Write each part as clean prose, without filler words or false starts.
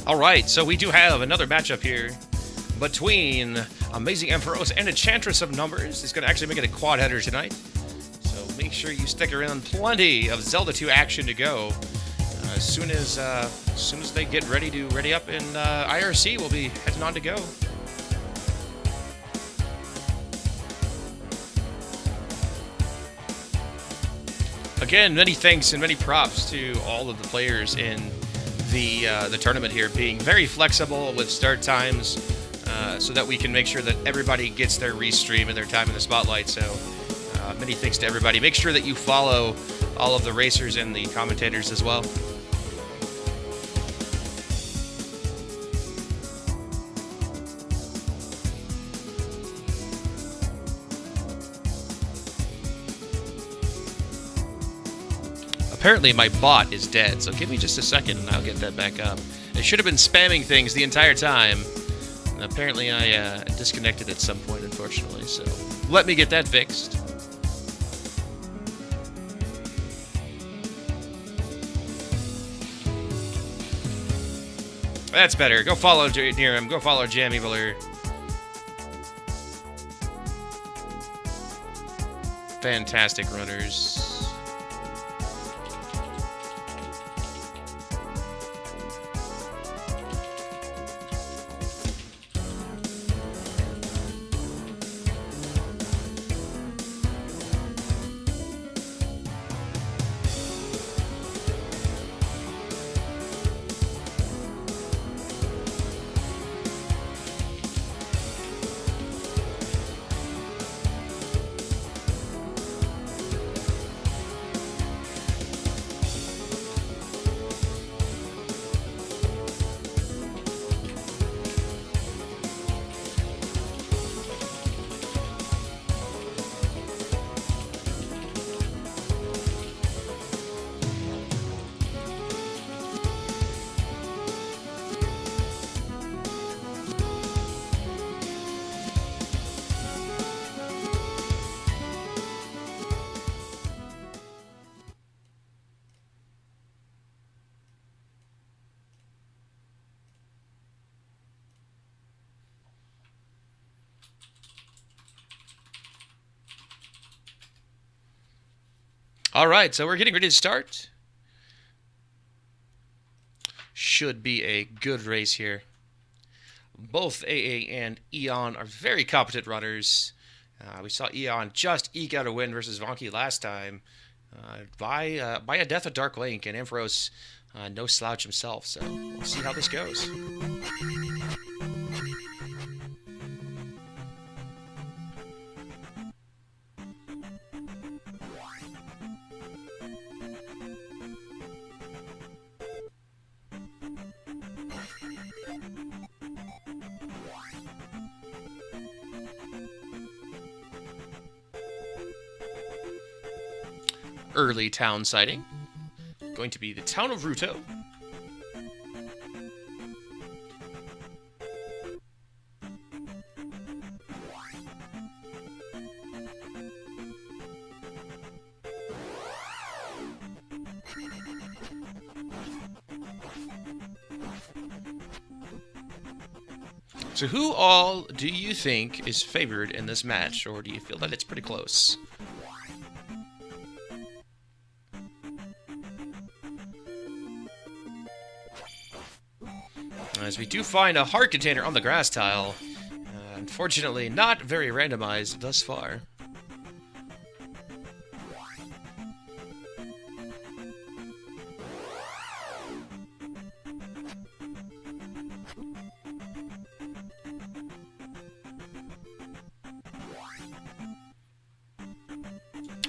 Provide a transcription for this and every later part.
Alright, so we do have another matchup here between Amazing Emperors and Enchantress of Numbers. It's going to actually make it a quad header tonight. So make sure you stick around. Plenty of Zelda 2 action to go. As soon as they get ready up in IRC, we'll be heading on to go. Again, many thanks and many props to all of the players in the tournament here, being very flexible with start times, so that we can make sure that everybody gets their restream and their time in the spotlight. So many thanks to everybody. Make sure that you follow all of the racers and the commentators as well. Apparently my bot is dead, so give me just a second and I'll get that back up. I should have been spamming things the entire time. Apparently I disconnected at some point, unfortunately, so let me get that fixed. That's better. Go follow Niram. Go follow Jammy Buller. Fantastic runners. All right, so we're getting ready to start. Should be a good race here. Both AA and EON are very competent runners. We saw EON just eke out a win versus Vonky last time by a death of Dark Link, and Ampharos no slouch himself. So we'll see how this goes. Early town sighting. Going to be the town of Ruto. So who all do you think is favored in this match, or do you feel that it's pretty close? As we do find a heart container on the grass tile. Unfortunately, not very randomized thus far.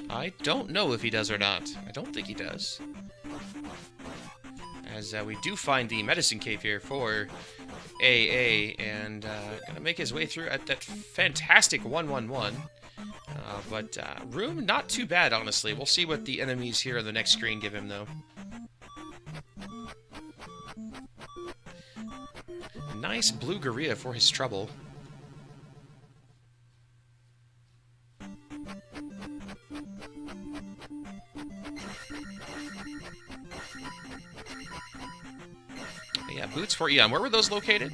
I don't know if he does or not. I don't think he does. As we do find the medicine cave here for AA, and gonna make his way through at that fantastic 1-1-1. But room not too bad, honestly. We'll see what the enemies here on the next screen give him, though. Nice blue Gorilla for his trouble. Yeah, boots for Eon. Where were those located?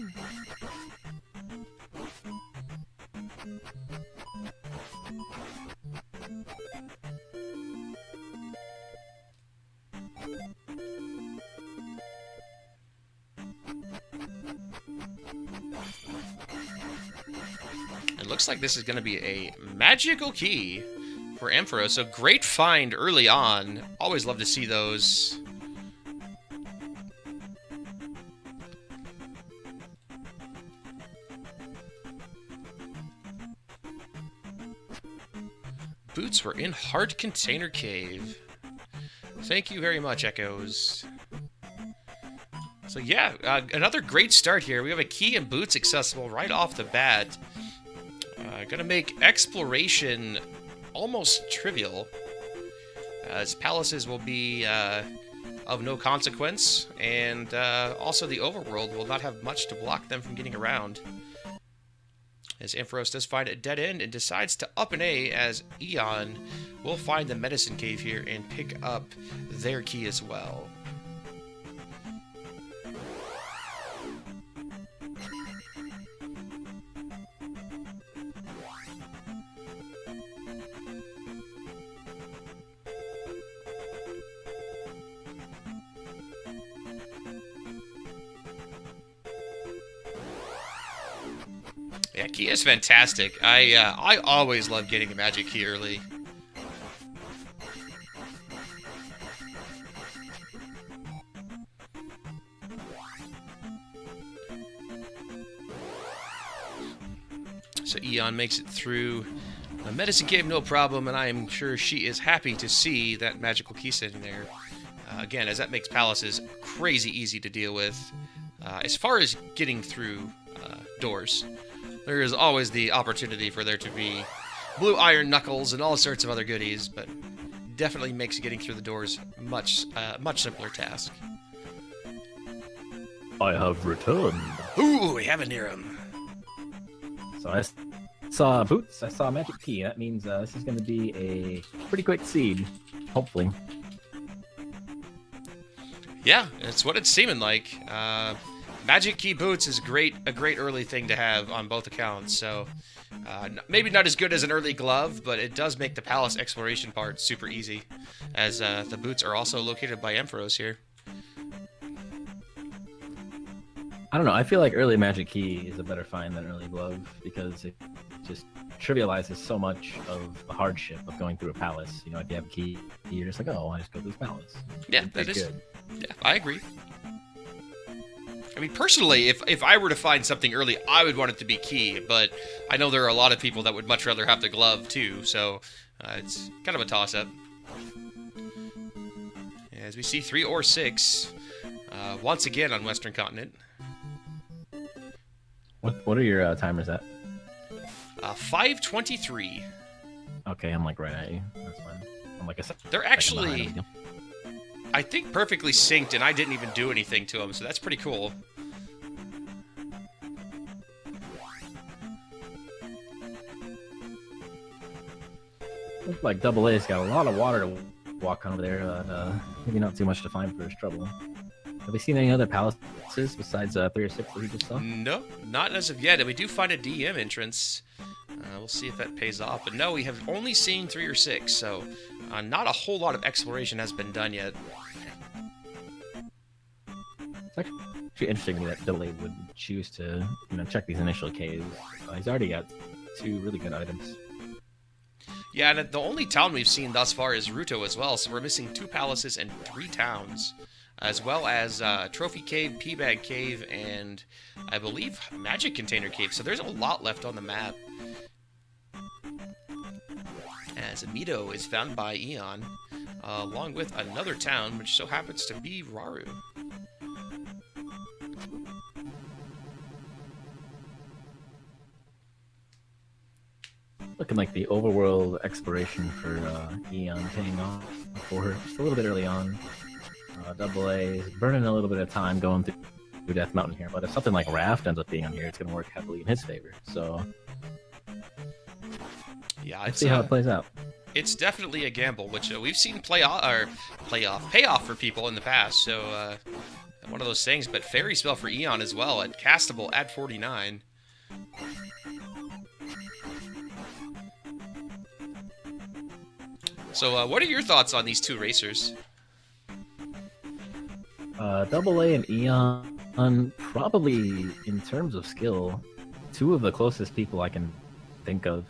It looks like this is going to be a magical key for Ampharos. So great find early on. Always love to see those. Boots were in Heart Container Cave. Thank you very much, Echoes. So yeah, another great start here. We have a key and boots accessible right off the bat. Gonna make exploration almost trivial, as palaces will be of no consequence, and also the overworld will not have much to block them from getting around. As Ampharos does find a dead end and decides to up an A, as Eon will find the medicine cave here and pick up their key as well. Yeah, key is fantastic. I always love getting a magic key early. So Eon makes it through the medicine cave, no problem, and I am sure she is happy to see that magical key sitting there. Again, as that makes palaces crazy easy to deal with. As far as getting through doors, there is always the opportunity for there to be blue iron knuckles and all sorts of other goodies, but definitely makes getting through the doors much simpler task. I have returned. Ooh, we have a near him. So I saw boots, I saw a magic key. That means this is going to be a pretty quick seed, hopefully. Yeah, it's what it's seeming like. Magic key boots is a great early thing to have on both accounts. So maybe not as good as an early glove, but it does make the palace exploration part super easy, as the boots are also located by Ampharos here. I don't know. I feel like early magic key is a better find than early glove because it just trivializes so much of the hardship of going through a palace. You know, if you have a key, you're just like, oh, I just go to this palace. Yeah, that is good. Yeah, I agree. I mean, personally, if I were to find something early, I would want it to be key, but I know there are a lot of people that would much rather have the glove, too, so it's kind of a toss-up. As we see 3 or 6, once again on Western Continent. What are your timers at? 5:23. Okay, I'm like right at you. That's fine. I'm like they're actually, I think, perfectly synced, and I didn't even do anything to them, so that's pretty cool. Looks like Double A's got a lot of water to walk over there, but maybe not too much to find for his trouble. Have we seen any other palaces besides 3 or 6 that we just saw? No, not as of yet. And we do find a DM entrance. We'll see if that pays off. But no, we have only seen 3 or 6, so not a whole lot of exploration has been done yet. It's actually interesting that Double A would choose to, check these initial caves. He's already got 2 really good items. Yeah, and the only town we've seen thus far is Ruto as well, so we're missing 2 palaces and 3 towns, as well as Trophy Cave, P-Bag Cave, and I believe Magic Container Cave, so there's a lot left on the map. As Amito is found by Eon, along with another town, which so happens to be Raru. Looking like the overworld exploration for Eon paying off for her just a little bit early on. Double A is burning a little bit of time going through Death Mountain here, but if something like Raft ends up being on here, it's going to work heavily in his favor. So, yeah, let's see how it plays out. It's definitely a gamble, which we've seen pay off for people in the past. So one of those things. But Fairy Spell for Eon as well, at castable at 49. So, what are your thoughts on these two racers? Double A and Eon, probably in terms of skill, two of the closest people I can think of.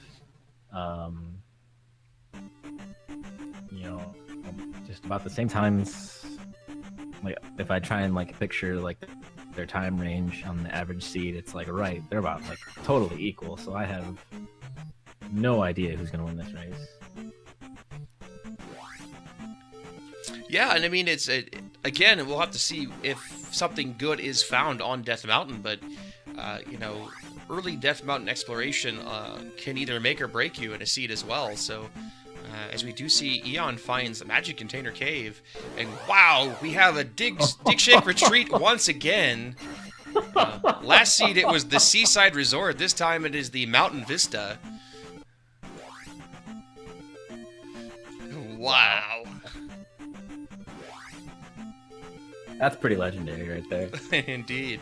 You know, just about the same times. Like, if I try and like picture like their time range on the average seed, it's like right, they're about like totally equal. So I have no idea who's gonna win this race. Yeah, and I mean, again, we'll have to see if something good is found on Death Mountain, but, you know, early Death Mountain exploration can either make or break you in a seed as well, so as we do see, Eon finds a magic container cave, and wow, we have a dig, shake, retreat once again. Last seed, it was the Seaside Resort. This time it is the Mountain Vista. Wow. That's pretty legendary right there. Indeed.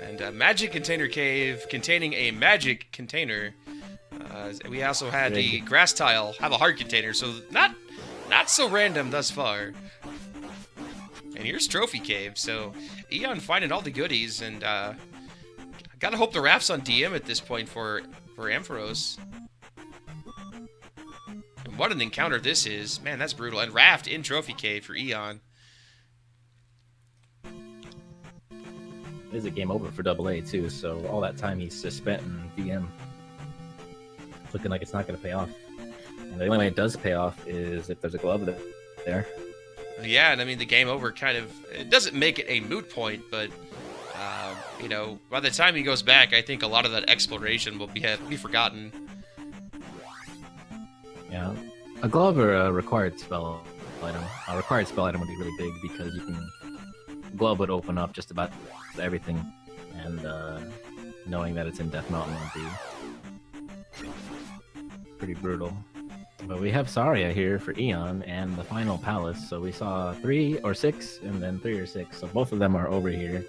And a magic container cave containing a magic container. We also had the grass tile have a hard container, so not so random thus far. And here's Trophy Cave, so Eon finding all the goodies, and gotta hope the raft's on DM at this point for Ampharos. And what an encounter this is. Man, that's brutal. And raft in Trophy Cave for Eon. It is a game over for Double A too, so all that time he's just spent in DM, looking like it's not going to pay off. And the only way it does pay off is if there's a glove there. Yeah, and I mean, the game over kind of, it doesn't make it a moot point, but, you know, by the time he goes back, I think a lot of that exploration will be forgotten. Yeah, a glove or a required spell item. A required spell item would be really big because you can, glove would open up just about everything, and knowing that it's in Death Mountain would be pretty brutal. But we have Saria here for Eon and the final palace, so we saw 3 or 6 and then 3 or 6, so both of them are over here.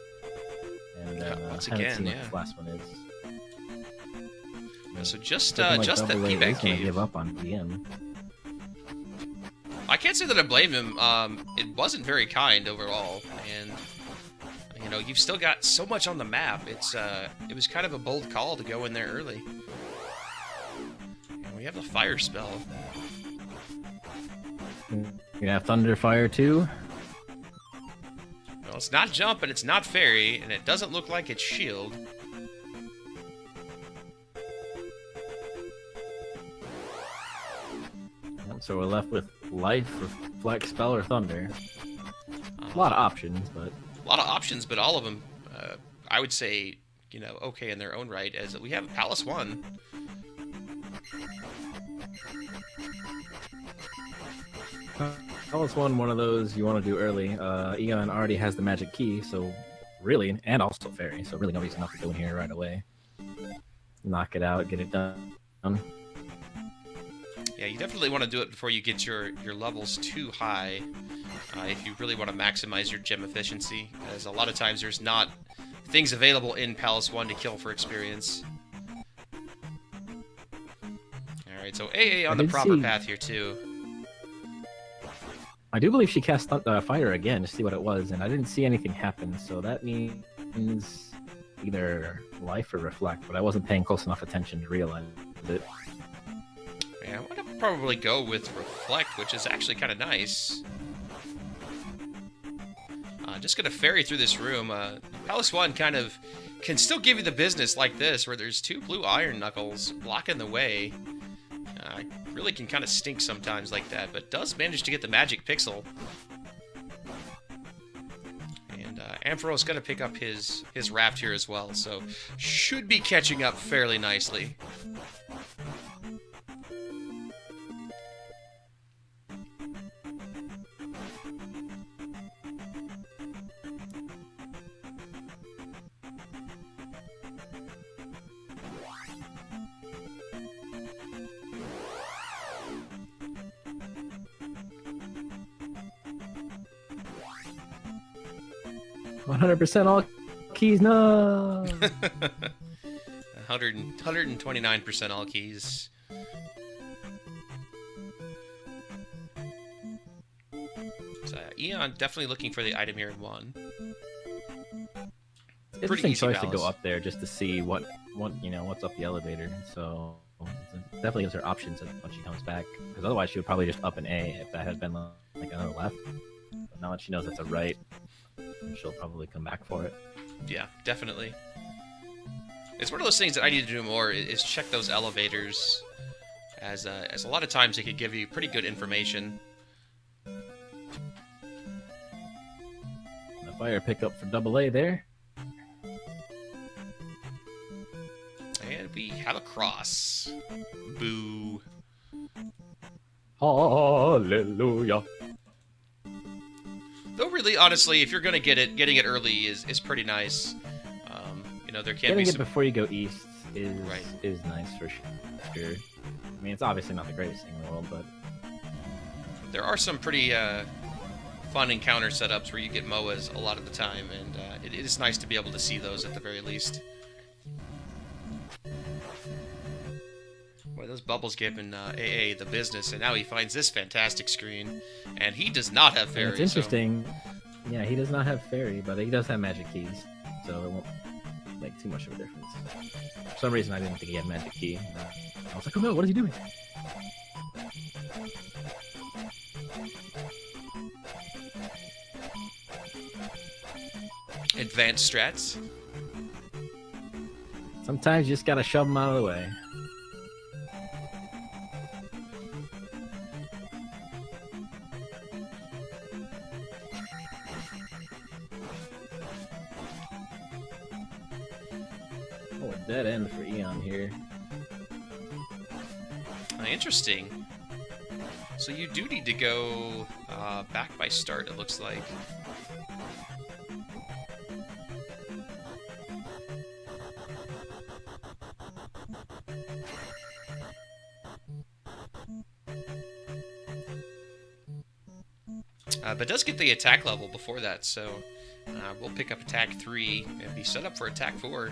And once haven't again, seen yeah. what this last one is. Yeah, so just Looking like that Double A P-Back is gonna cave. give up on DM. I can't say that I blame him. It wasn't very kind overall, and you know, you've still got so much on the map. It was kind of a bold call to go in there early. And we have the fire spell. You're gonna have Thunder Fire too. Well, it's not jump and it's not fairy, and it doesn't look like it's shield. So we're left with Life, Reflect, Spell, or Thunder. A lot of options, but... A lot of options, but all of them, I would say, you know, okay in their own right, as we have Palace 1. Palace 1, one of those you want to do early. Eon already has the magic key, so really, and also Fairy, so really no reason not to go in here right away. Knock it out, get it done. Yeah, you definitely want to do it before you get your levels too high, if you really want to maximize your gem efficiency, as a lot of times there's not things available in Palace 1 to kill for experience. Alright, so AA on the proper path here too. I do believe she cast Fire again to see what it was, and I didn't see anything happen, so that means either Life or Reflect, but I wasn't paying close enough attention to realize it. Yeah, I'm gonna probably go with Reflect, which is actually kind of nice. Just gonna ferry through this room. Palace 1 kind of can still give you the business like this, where there's 2 blue Iron Knuckles blocking the way. Really can kind of stink sometimes like that, but does manage to get the magic pixel. And Ampharos gonna pick up his raft here as well, so should be catching up fairly nicely. 100% all keys, no! 129% all keys. So Eon definitely looking for the item here in 1. Interesting choice to go up there just to see what's up the elevator. So it definitely gives her options when she comes back. Because otherwise she would probably just up an A if that had been like another left. But now that she knows it's a right, she'll probably come back for it. Yeah, definitely. It's one of those things that I need to do more is check those elevators, as a lot of times they could give you pretty good information. The fire pickup for AA there. And we have a cross. Boo. Hallelujah. Though really, honestly, if you're gonna getting it early is pretty nice. There can be getting some... it before you go east is Right. is nice for sure. I mean, it's obviously not the greatest thing in the world, but there are some pretty fun encounter setups where you get MOAs a lot of the time, and it is nice to be able to see those at the very least. Boy, those bubbles giving AA the business, and now he finds this fantastic screen, and he does not have fairy. it's interesting. So... Yeah, he does not have fairy, but he does have magic keys, so it won't make too much of a difference. For some reason, I didn't think he had magic key. I was like, oh no, what is he doing? Advanced strats. Sometimes you just gotta shove them out of the way. Oh, a dead end for Eon here. Interesting. So you do need to go back by start, it looks like. But does get the attack level before that, so we'll pick up attack 3 and be set up for attack 4.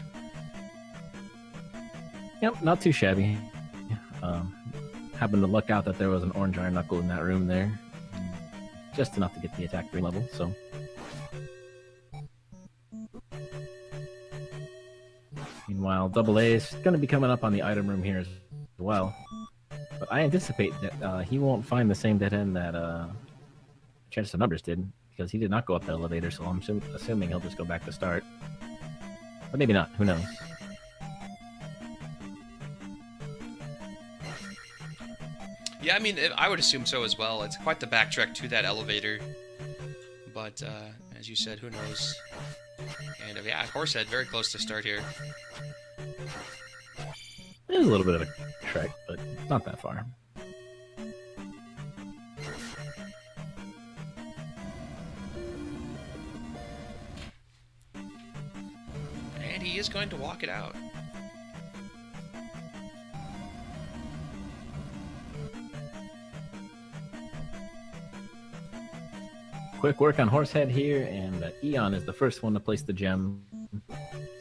Yep, not too shabby. Happened to luck out that there was an orange iron knuckle in that room there. Just enough to get the attack 3 level, so. Meanwhile, AA is going to be coming up on the item room here as well. But I anticipate that he won't find the same dead end that Chance of Numbers did, because he did not go up the elevator, so I'm assuming he'll just go back to start. But maybe not, who knows. Yeah, I mean, I would assume so as well. It's quite the backtrack to that elevator. But, as you said, who knows? And, yeah, Horsehead, very close to start here. There's a little bit of a trek, but not that far. And he is going to walk it out. Quick work on Horsehead here, and Eon is the first one to place the gem.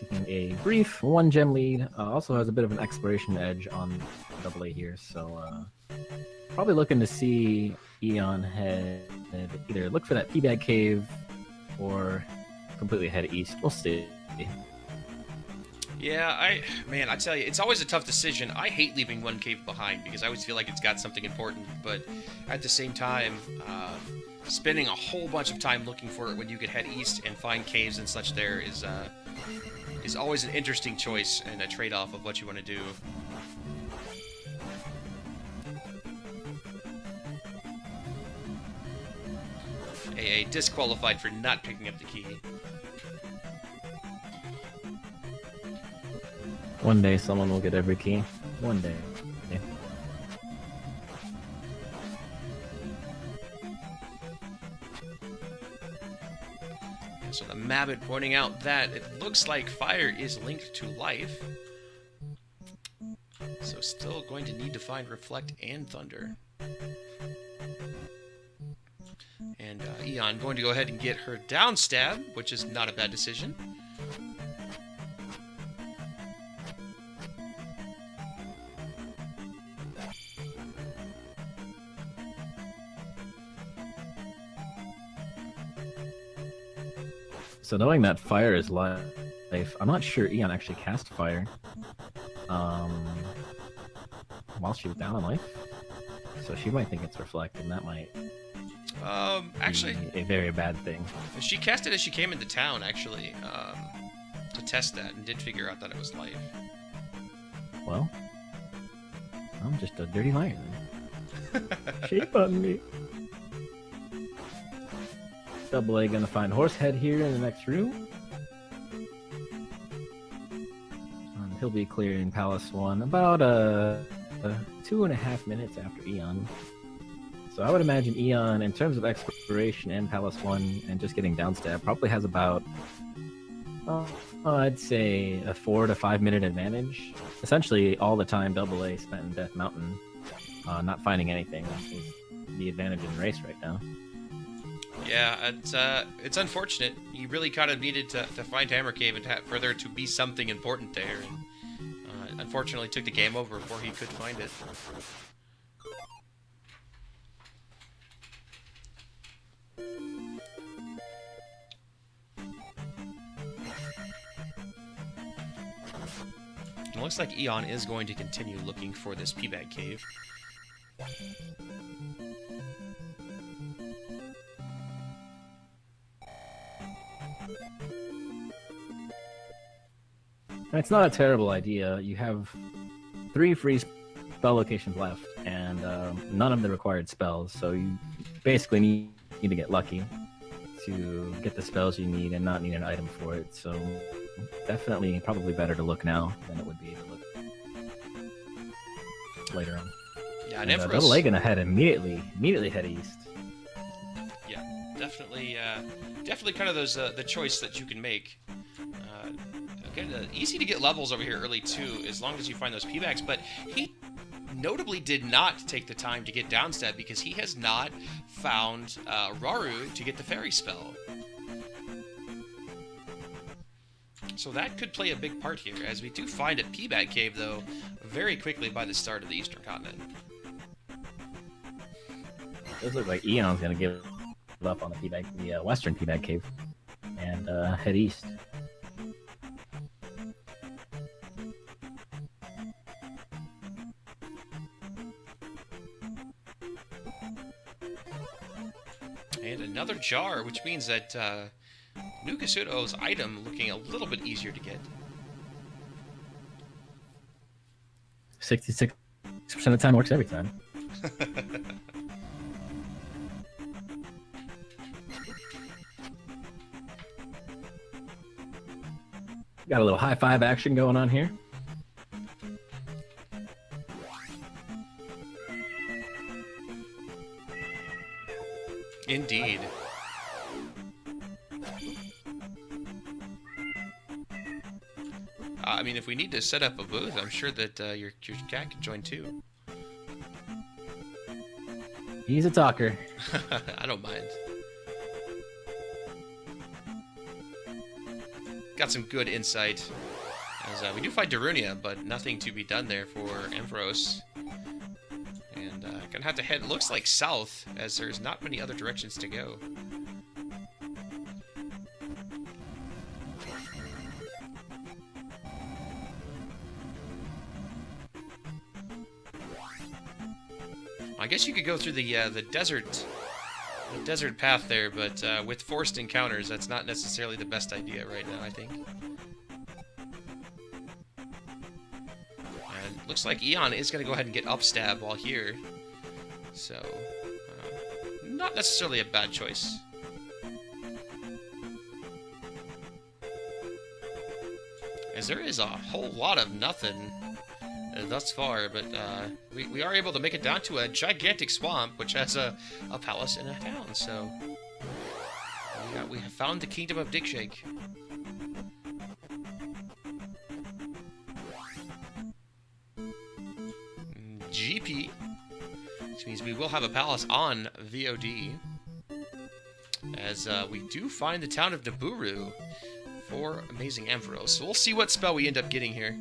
Taking a brief 1-gem lead. Also has a bit of an exploration edge on AA here, so probably looking to see Eon head either look for that Teabag Cave or completely head east. We'll see. Yeah, I tell you, it's always a tough decision. I hate leaving one cave behind because I always feel like it's got something important, but at the same time, spending a whole bunch of time looking for it when you could head east and find caves and such there is always an interesting choice and a trade-off of what you want to do. AA disqualified for not picking up the key. One day someone will get every key. One day. Yeah. So the Mabbit pointing out that it looks like fire is linked to life. So still going to need to find Reflect and Thunder. And Eon going to go ahead and get her down stab, which is not a bad decision. So knowing that fire is life, I'm not sure Eon actually cast fire while she was down on life. So she might think it's reflect, and that might actually be a very bad thing. She cast it as she came into town, actually, to test that, and did figure out that it was life. Well, I'm just a dirty liar then. Shape on me. Double A gonna find Horsehead here in the next room. He'll be clearing Palace 1 about 2.5 minutes after Eon. So I would imagine Eon, in terms of exploration and Palace 1 and just getting downstab, probably has about, I'd say, a 4 to 5 minute advantage. Essentially, all the time Double A spent in Death Mountain, not finding anything is the advantage in the race right now. Yeah, it's unfortunate. You really kind of needed to find Hammer Cave and for there to be something important there. And, unfortunately, took the game over before he could find it. It looks like Eon is going to continue looking for this P-Bag Cave. It's not a terrible idea. You have 3 free spell locations left, and none of the required spells, so you basically need to get lucky to get the spells you need and not need an item for it. So definitely, probably better to look now than it would be to look later on. Yeah, and Double A gonna head immediately head east. Yeah, definitely kind of those the choice that you can make. Again, easy to get levels over here early too, as long as you find those P-Bags. But he notably did not take the time to get downstab because he has not found Raru to get the fairy spell. So that could play a big part here, as we do find a P-Bag Cave, though, very quickly by the start of the Eastern Continent. It does look like Eon's gonna give up on the Western P-Bag Cave and head east. And another jar, which means that Nukasuto's item looking a little bit easier to get. 66% of the time works every time. Got a little high five action going on here. Indeed. I mean, if we need to set up a booth, I'm sure that your cat can join too. He's a talker. I don't mind. Got some good insight. As we do find Darunia, but nothing to be done there for Ampharos. And gonna have to head, looks like south, as there's not many other directions to go. I guess you could go through the desert path there, but with forced encounters, that's not necessarily the best idea right now, I think. And looks like Eon is going to go ahead and get upstab while here, so not necessarily a bad choice. As there is a whole lot of nothing thus far, but we are able to make it down to a gigantic swamp, which has a palace and a town, so we have found the Kingdom of Digshake. GP, which means we will have a palace on VOD. as we do find the town of Naburu for amazing Ampharos. So we'll see what spell we end up getting here.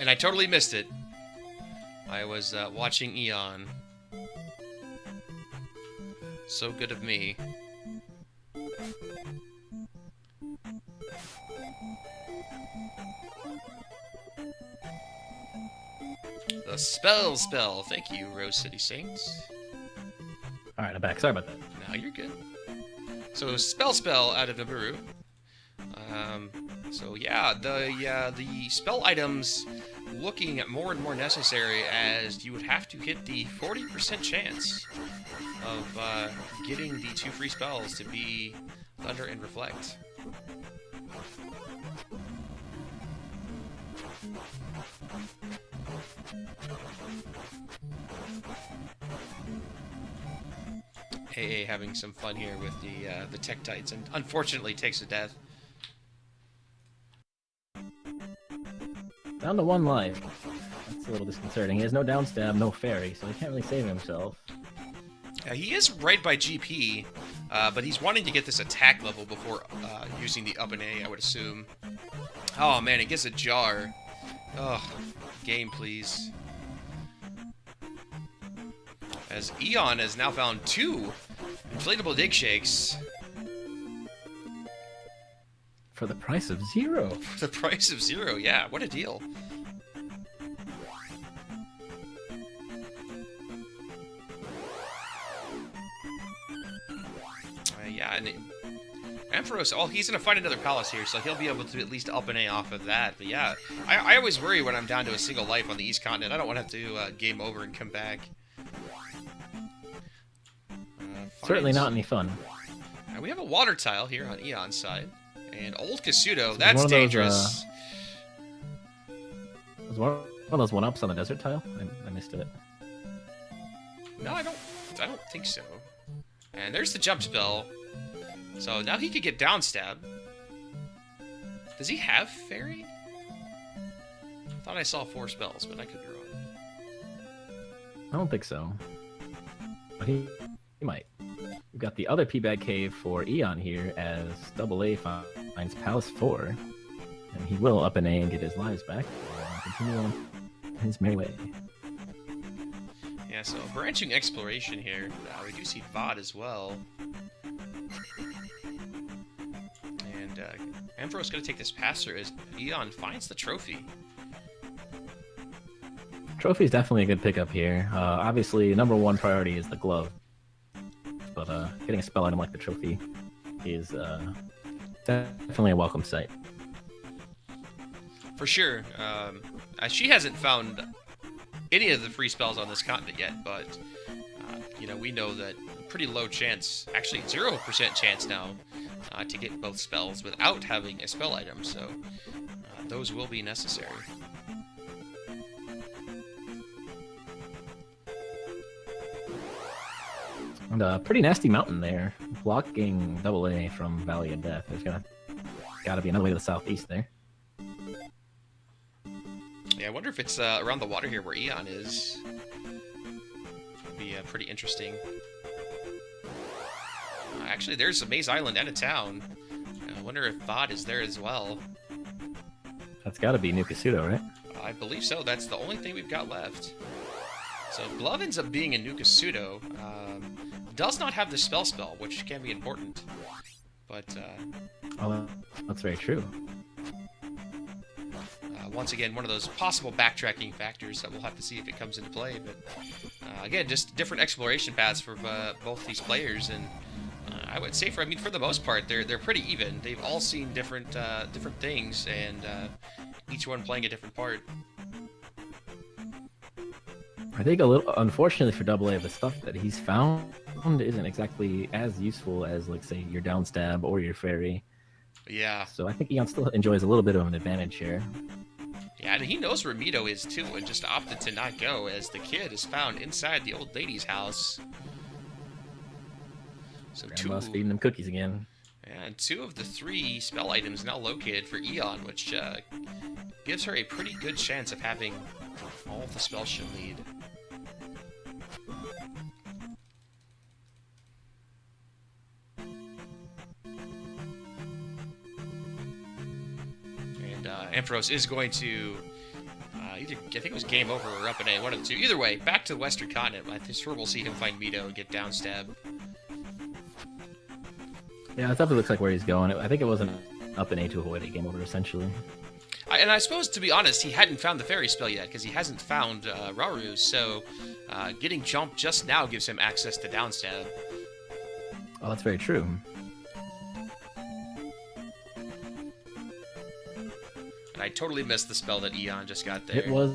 And I totally missed it. I was watching EON. So good of me. The spell. Thank you, Rose City Saints. Alright, I'm back. Sorry about that. No, you're good. So spell out of Naburu. So yeah, the spell items looking more and more necessary, as you would have to hit the 40% chance of getting the 2 free spells to be Thunder and Reflect. AA having some fun here with the Tektites, and unfortunately takes a death. Down to 1 life. That's a little disconcerting. He has no downstab, no fairy, so he can't really save himself. He is right by GP, but he's wanting to get this attack level before using the up and A, I would assume. Oh man, it gets a jar. Ugh, game please. As EON has now found 2 inflatable dig shakes. For the price of 0. For the price of 0, yeah, what a deal. Yeah, and Ampharos, oh, he's going to find another palace here, so he'll be able to at least up an A off of that. But yeah, I always worry when I'm down to a single life on the East Continent. I don't want to have to game over and come back. Certainly not any fun. We have a water tile here on EON's side. And Old Kasuto, that's dangerous. Was one of those 1-ups on the desert tile? I missed it. No, I don't think so. And there's the jump spell. So now he could get down stab. Does he have fairy? I thought I saw 4 spells, but I could be wrong. I don't think so. But he might. We've got the other P-Bag Cave for EON here, as AA finds Palace 4. And he will up an A and get his lives back. And continue on his merry way. Yeah, so branching exploration here. We do see VOD as well. And Ampharos going to take this passer as EON finds the trophy. Trophy is definitely a good pickup here. Obviously, number 1 priority is the glove. But getting a spell item like the trophy is definitely a welcome sight. For sure. She hasn't found any of the free spells on this continent yet, but we know that pretty low chance, actually 0% chance now, to get both spells without having a spell item, so those will be necessary. And a pretty nasty mountain there, blocking AA from Valley of Death. There's gotta be another way to the southeast there. Yeah, I wonder if it's around the water here where EON is. Would be pretty interesting. Actually, there's a Maze Island and a town. I wonder if VOD is there as well. That's gotta be New Kasuto, right? I believe so. That's the only thing we've got left. So Glove ends up being in New Kasuto. Does not have the spell, which can be important. But oh, that's very true. Once again, one of those possible backtracking factors that we'll have to see if it comes into play. But again, just different exploration paths for both these players, and I would say for the most part, they're pretty even. They've all seen different things, and each one playing a different part. I think a little, unfortunately for AA, the stuff that he's found isn't exactly as useful as, like, say, your downstab or your fairy. Yeah. So I think Eon still enjoys a little bit of an advantage here. Yeah, and he knows where Mito is too, and just opted to not go, as the kid is found inside the old lady's house. So Grandma's feeding them cookies again. And 2 of the 3 spell items now located for Eon, which gives her a pretty good chance of having all of the spells she'll need. And Ampharos is going to either, I think it was game over or up an A, one of the two. Either way, back to the Western Continent. I'm sure we'll see him find Mito and get downstab. Yeah, it definitely looks like where he's going. I think it was an up and A to avoid a game over, essentially. And I suppose, to be honest, he hadn't found the fairy spell yet, because he hasn't found Rauru, so getting Jump just now gives him access to downstab. Oh, that's very true. And I totally missed the spell that Eon just got there. It was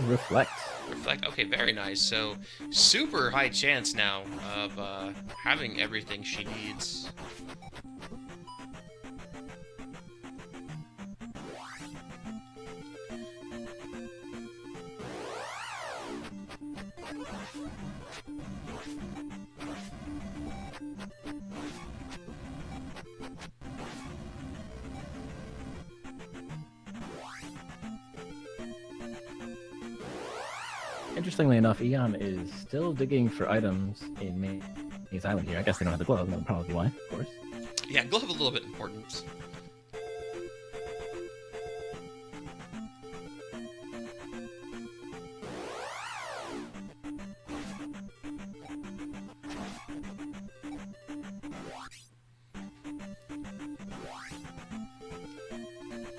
Reflect. Reflect, okay, very nice. So, super high chance now of having everything she needs. Interestingly enough, Eon is still digging for items in Maze Island here. I guess they don't have the glove. That would probably be why, of course. Yeah, glove a little bit important.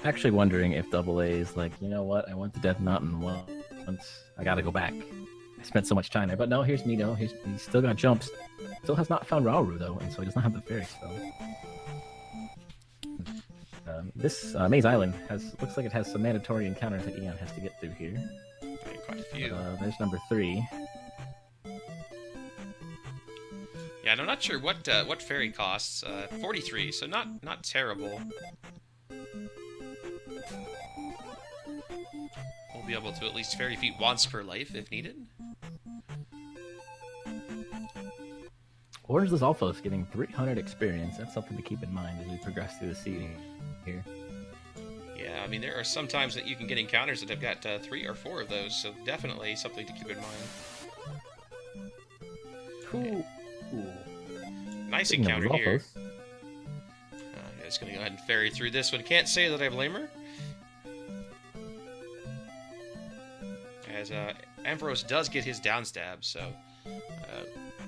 Actually wondering if Double A is like, you know what? I went to Death Mountain once. I gotta go back. I spent so much time there. But no, here's Mito. He's still got jumps. Still has not found Rauru, though, and so he does not have the fairy spell. This Maze Island looks like it has some mandatory encounters that Eon has to get through here. Okay, quite a few. There's number 3. Yeah, and I'm not sure what fairy costs. 43, so not terrible. We'll be able to at least fairy feet once per life if needed. Orange is also getting 300 experience. That's something to keep in mind as we progress through the seeding here. Yeah, I mean, there are some times that you can get encounters that have got 3 or 4 of those, so definitely something to keep in mind. Cool. Nice encounter here. Yeah, just gonna go ahead and ferry through this one. Can't say that I blame her. As Ampharos does get his downstab, so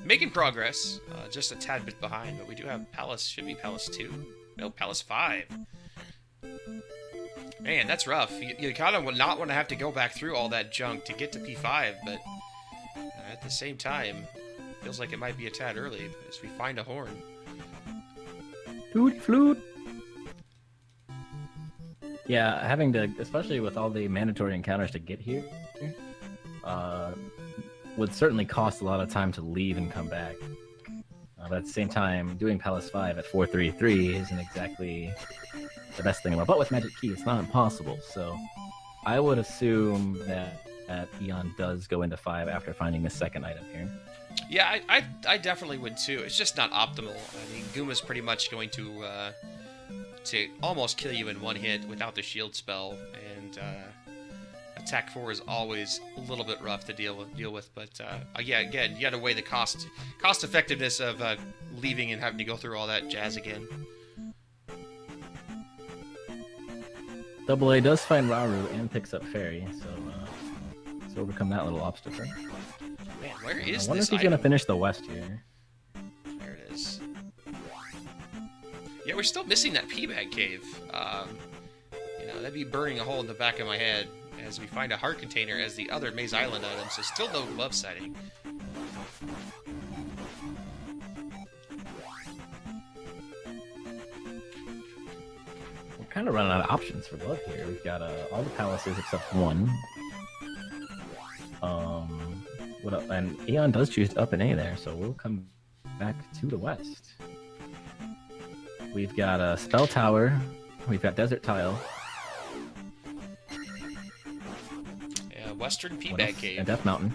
making progress. Just a tad bit behind, but we do have Palace. Should be Palace 2. No, Palace 5. Man, that's rough. You kind of would not want to have to go back through all that junk to get to P5, but at the same time, feels like it might be a tad early as we find a horn. Toot flute. Yeah, having to, especially with all the mandatory encounters to get here, would certainly cost a lot of time to leave and come back. But at the same time, doing Palace 5 at 433 isn't exactly the best thing about. But with Magic Key, it's not impossible. So I would assume that Eon does go into 5 after finding the second item here. Yeah, I definitely would too. It's just not optimal. I mean, Guma's pretty much going to almost kill you in one hit without the shield spell, and attack 4 is always a little bit rough to deal with. But yeah, again, you got to weigh the cost effectiveness of leaving and having to go through all that jazz again. Double A does find Rauru and picks up Fairy, so overcome that little obstacle. Man, where is I wonder this if he's gonna finish the west here. There it is. Yeah, we're still missing that P-Bag cave. You know, that'd be burning a hole in the back of my head as we find a heart container as the other Maze Island item, so still no glove sighting. We're kind of running out of options for glove here. We've got all the palaces except one. And Eon does choose up an A there, so we'll come back to the west. We've got a spell tower. We've got desert tile. Western What Peabag else? Cave. And Death Mountain.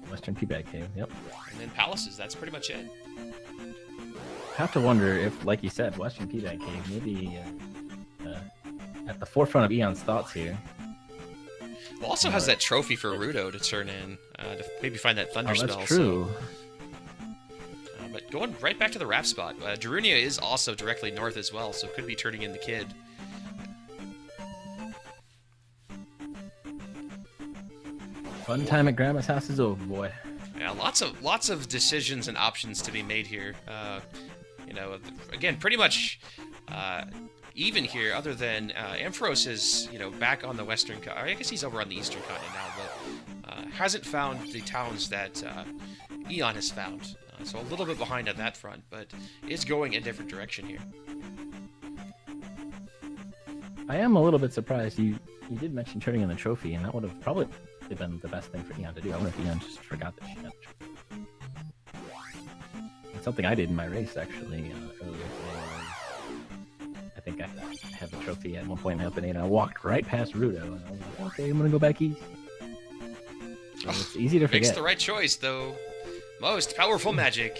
Western Peabag Cave. Yep. And then palaces. That's pretty much it. Have to wonder if, like you said, Western Peabag Cave maybe at the forefront of Eon's thoughts here. Well, also has that trophy for Rudo to turn in to maybe find that thunder spell. That's true. But going right back to the raft spot, Darunia is also directly north as well, so could be turning in the kid. Fun time at Grandma's house is over, boy. Yeah, lots of decisions and options to be made here. You know, again, pretty much even here, other than Ampharos is, you know, back on the western. I guess he's over on the eastern continent now, but hasn't found the towns that EON has found. So a little bit behind on that front, but is going a different direction here. I am a little bit surprised. You did mention turning in the trophy, and that would have probably been the best thing for EON to do. I wonder if EON just forgot that she had a trophy. It's something I did in my race, actually, earlier today. I think I had the trophy at one point in Open 8, and I walked right past Rudo, and I was like, okay, I'm going to go back east. So it's easy to forget. Makes the right choice, though. Most powerful magic.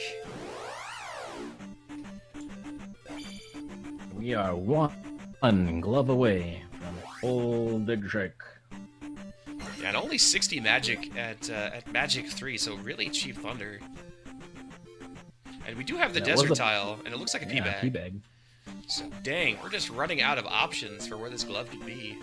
We are one glove away from full big trick. Yeah, and only 60 magic at Magic 3, so really cheap thunder. And we do have the desert tile, and it looks like a yeah, Peabag. So dang, we're just running out of options for where this glove could be.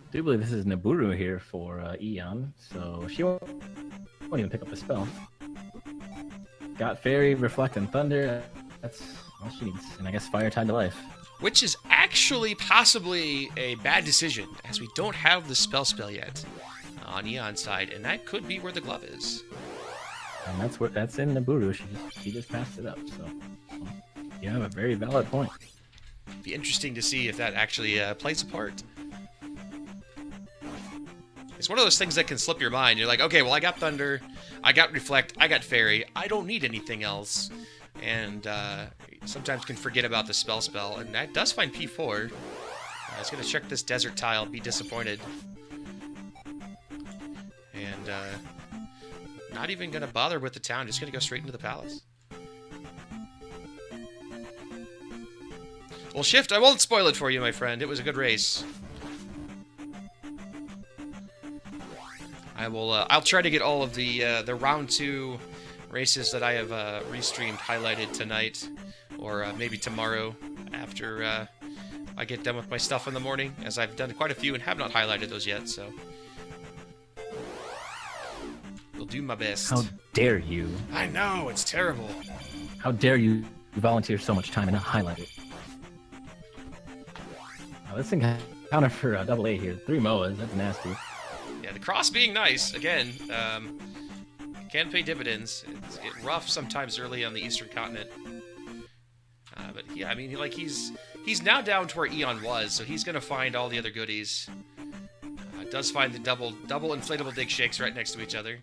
I do believe this is Naburu here for EON, so she won't even pick up the spell. Got Fairy, Reflect, and Thunder. That's all she needs. And I guess Fire Tied to Life. Which is actually possibly a bad decision, as we don't have the spell yet on EON's side, and that could be where the glove is. And that's in Naburu. She just passed it up, so you have a very valid point. Be interesting to see if that actually plays a part. It's one of those things that can slip your mind. You're like, okay, well, I got Thunder, I got Reflect, I got Fairy, I don't need anything else. And sometimes can forget about the spell, and that does find P4. I was going to check this desert tile, be disappointed. And not even going to bother with the town, just going to go straight into the palace. Well, Shift, I won't spoil it for you, my friend. It was a good race. I'll try to get all of the round 2 races that I have restreamed highlighted tonight, or maybe tomorrow after I get done with my stuff in the morning, as I've done quite a few and have not highlighted those yet, so will do my best. How dare you? I know, it's terrible. How dare you volunteer so much time and not highlight it? Now, this thing counter for double A here. 3 MOAs, that's nasty. Yeah, the cross being nice, again, can pay dividends. It's rough sometimes early on the Eastern Continent. But yeah, I mean, he's now down to where EON was, so he's going to find all the other goodies. Does find the double inflatable dig shakes right next to each other.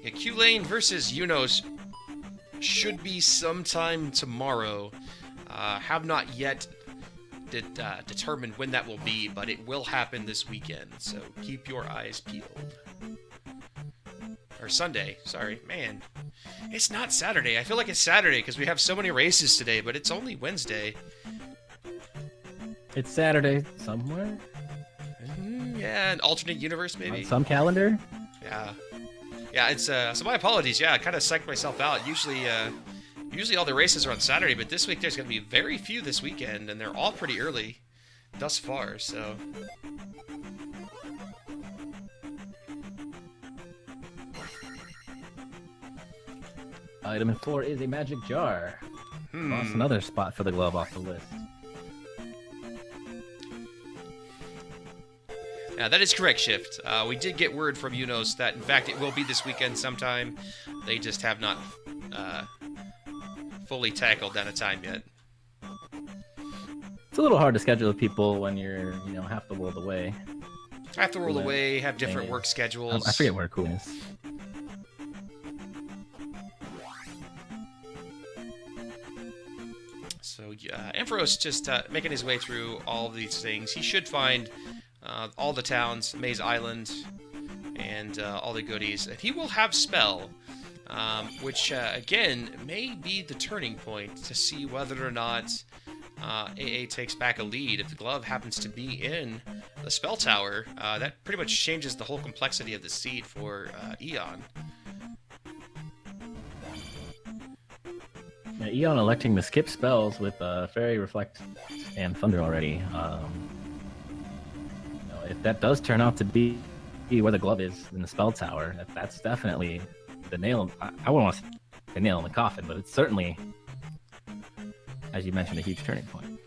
Yeah, Q-Lane versus Unos should be sometime tomorrow. Have not yet determined when that will be, but it will happen this weekend, so keep your eyes peeled. Or Sunday, sorry. Man, it's not Saturday. I feel like it's Saturday because we have so many races today, but it's only Wednesday. It's Saturday somewhere? Yeah, an alternate universe maybe? On some calendar? Yeah. Yeah, it's so my apologies. Yeah, I kind of psyched myself out. Usually all the races are on Saturday, but this week there's going to be very few this weekend, and they're all pretty early thus far, so. Item 4 is a magic jar. Lost another spot for the glove off the list. Yeah, that is correct, Shift. We did get word from Unos that, in fact, it will be this weekend sometime. They just have not fully tackled down a time yet. It's a little hard to schedule with people when you're, half the world away. Half the world away, have different work schedules. I forget where Cool is. So, Ampharos just making his way through all of these things. He should find all the towns, Maze Island, and all the goodies. And he will have Spell, which, again, may be the turning point to see whether or not AA takes back a lead. If the glove happens to be in the Spell Tower, that pretty much changes the whole complexity of the seed for EON. Yeah, EON electing to skip spells with Fairy, Reflect, and Thunder already. If that does turn out to be where the glove is in the Spell Tower, that's definitely the nail. I wouldn't want to say the nail in the coffin, but it's certainly, as you mentioned, a huge turning point.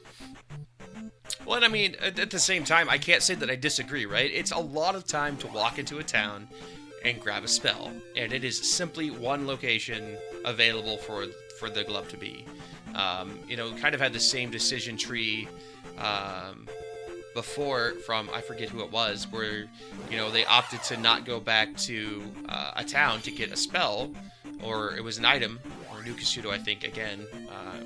Well, and I mean, at the same time, I can't say that I disagree, right? It's a lot of time to walk into a town and grab a spell, and it is simply one location available for the glove to be. Kind of had the same decision tree before from, I forget who it was, where, they opted to not go back to a town to get a spell, or it was an item, or New Kasuto, I think, again.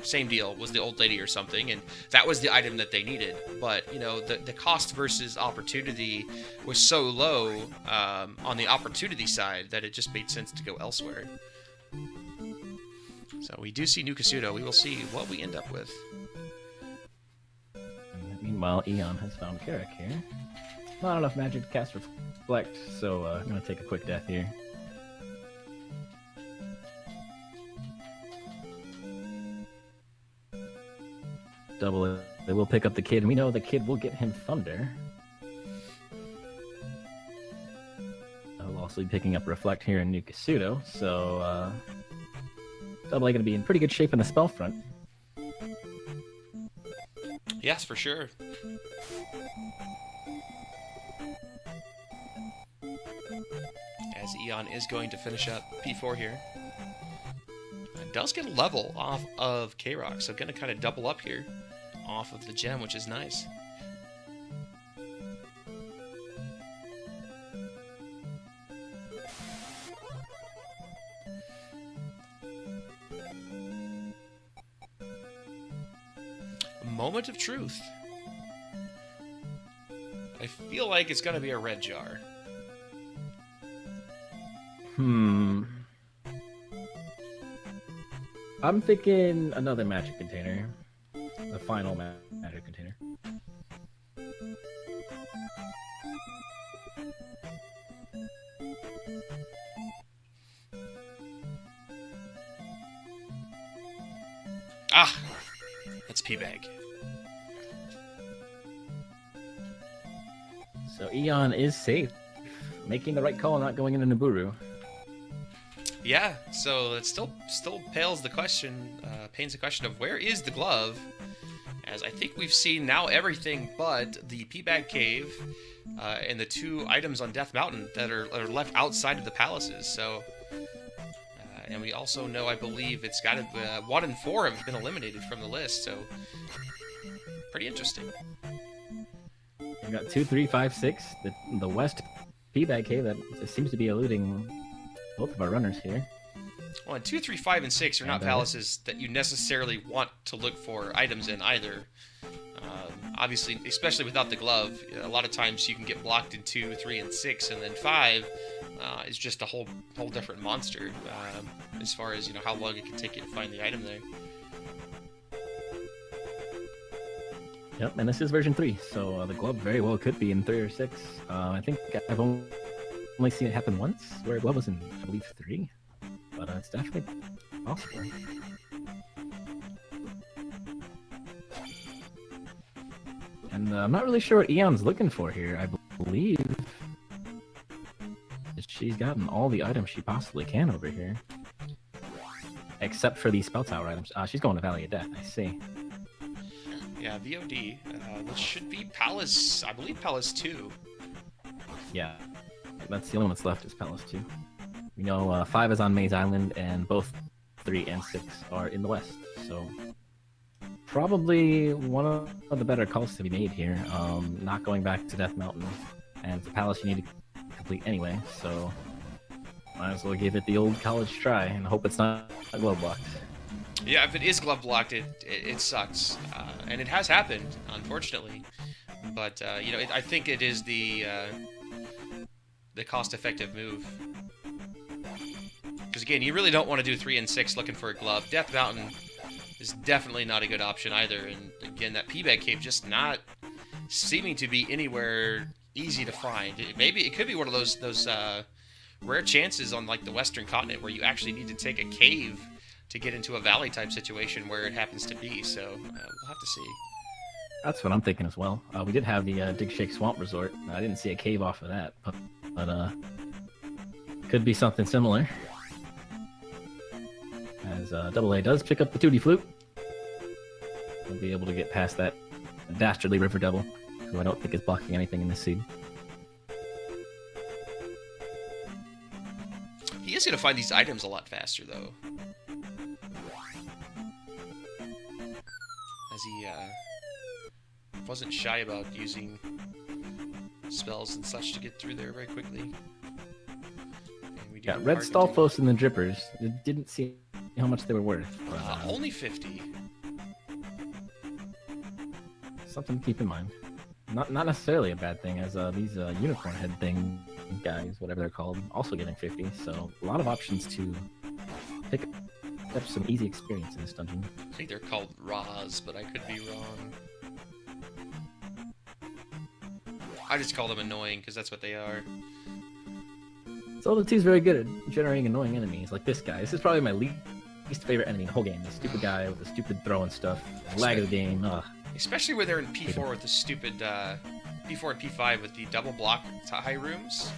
Same deal, was the old lady or something, and that was the item that they needed. But, the cost versus opportunity was so low on the opportunity side that it just made sense to go elsewhere. So we do see New Kasuto. We will see what we end up with. Meanwhile, Eon has found Carrick here. Not enough magic to cast Reflect, so I'm going to take a quick death here. Double it. They will pick up the kid, and we know the kid will get him Thunder. I'll also be picking up Reflect here in New Kasuto, so Double A going to be in pretty good shape in the spell front. Yes, for sure. As Eon is going to finish up P4 here. It does get a level off of K-Rock, so going to kind of double up here off of the gem, which is nice. Moment of truth. I feel like it's going to be a red jar. I'm thinking another magic container. The final magic container. Ah! It's P-Bag. So Eon is safe, making the right call, not going into Nibiru. Yeah, so it still pains the question of where is the glove, as I think we've seen now everything but the P-Bag Cave and the two items on Death Mountain that are left outside of the palaces. So, and we also know, I believe, it's got 1 and 4 have been eliminated from the list. So, pretty interesting. We got 2, 3, 5, 6. The West P-Bag Cave that seems to be eluding both of our runners here. Well, and 2, 3, 5, and 6 are not palaces that you necessarily want to look for items in either. Obviously, especially without the glove, a lot of times you can get blocked in 2, 3, and 6, and then 5 is just a whole different monster as far as how long it can take you to find the item there. Yep, and this is version 3, so the glove very well could be in 3 or 6. I think I've only seen it happen once, where glove was in, I believe, 3. But it's definitely possible. And I'm not really sure what Eon's looking for here. I believe she's gotten all the items she possibly can over here. except for the Spell Tower items. She's going to Valley of Death, I see. Yeah, VOD. This should be Palace, I believe Palace 2. Yeah, that's the only one that's left is Palace 2. We know 5 is on Maze Island, and both 3 and 6 are in the west. So probably one of the better calls to be made here. Not going back to Death Mountain, and the Palace you need to complete anyway. So might as well give it the old college try and hope it's not glove blocked. Yeah, if it is glove blocked, it sucks, and it has happened, unfortunately. But you know, I think it is the cost-effective move. Because again, you really don't want to do 3 and 6 looking for a glove. Death Mountain is definitely not a good option either. And again, that P-Bag Cave just not seeming to be anywhere easy to find. Maybe it could be one of those rare chances on like the Western continent where you actually need to take a cave to get into a valley type situation where it happens to be. So we'll have to see. That's what I'm thinking as well. We did have the Dig Shake Swamp Resort. I didn't see a cave off of that, but could be something similar. As AA does pick up the Tootie Flute, we'll be able to get past that dastardly River Devil, who I don't think is blocking anything in this seed. He is going to find these items a lot faster, though. As he wasn't shy about using spells and such to get through there very quickly. And we do Red Stalfos and the Drippers. It didn't see how much they were worth. Only 50. Something to keep in mind. Not necessarily a bad thing, as these unicorn head thing guys, whatever they're called, also getting 50. So a lot of options to pick up some easy experience in this dungeon. I think they're called Raz, but I could be wrong. I just call them annoying because that's what they are. Zelda 2 is very good at generating annoying enemies, like this guy. This is probably my least favorite enemy in the whole game. This stupid guy with the stupid throw and stuff. Lag of the game. Ugh. Especially when they're in P4 with the stupid P4 and P5 with the double block high rooms,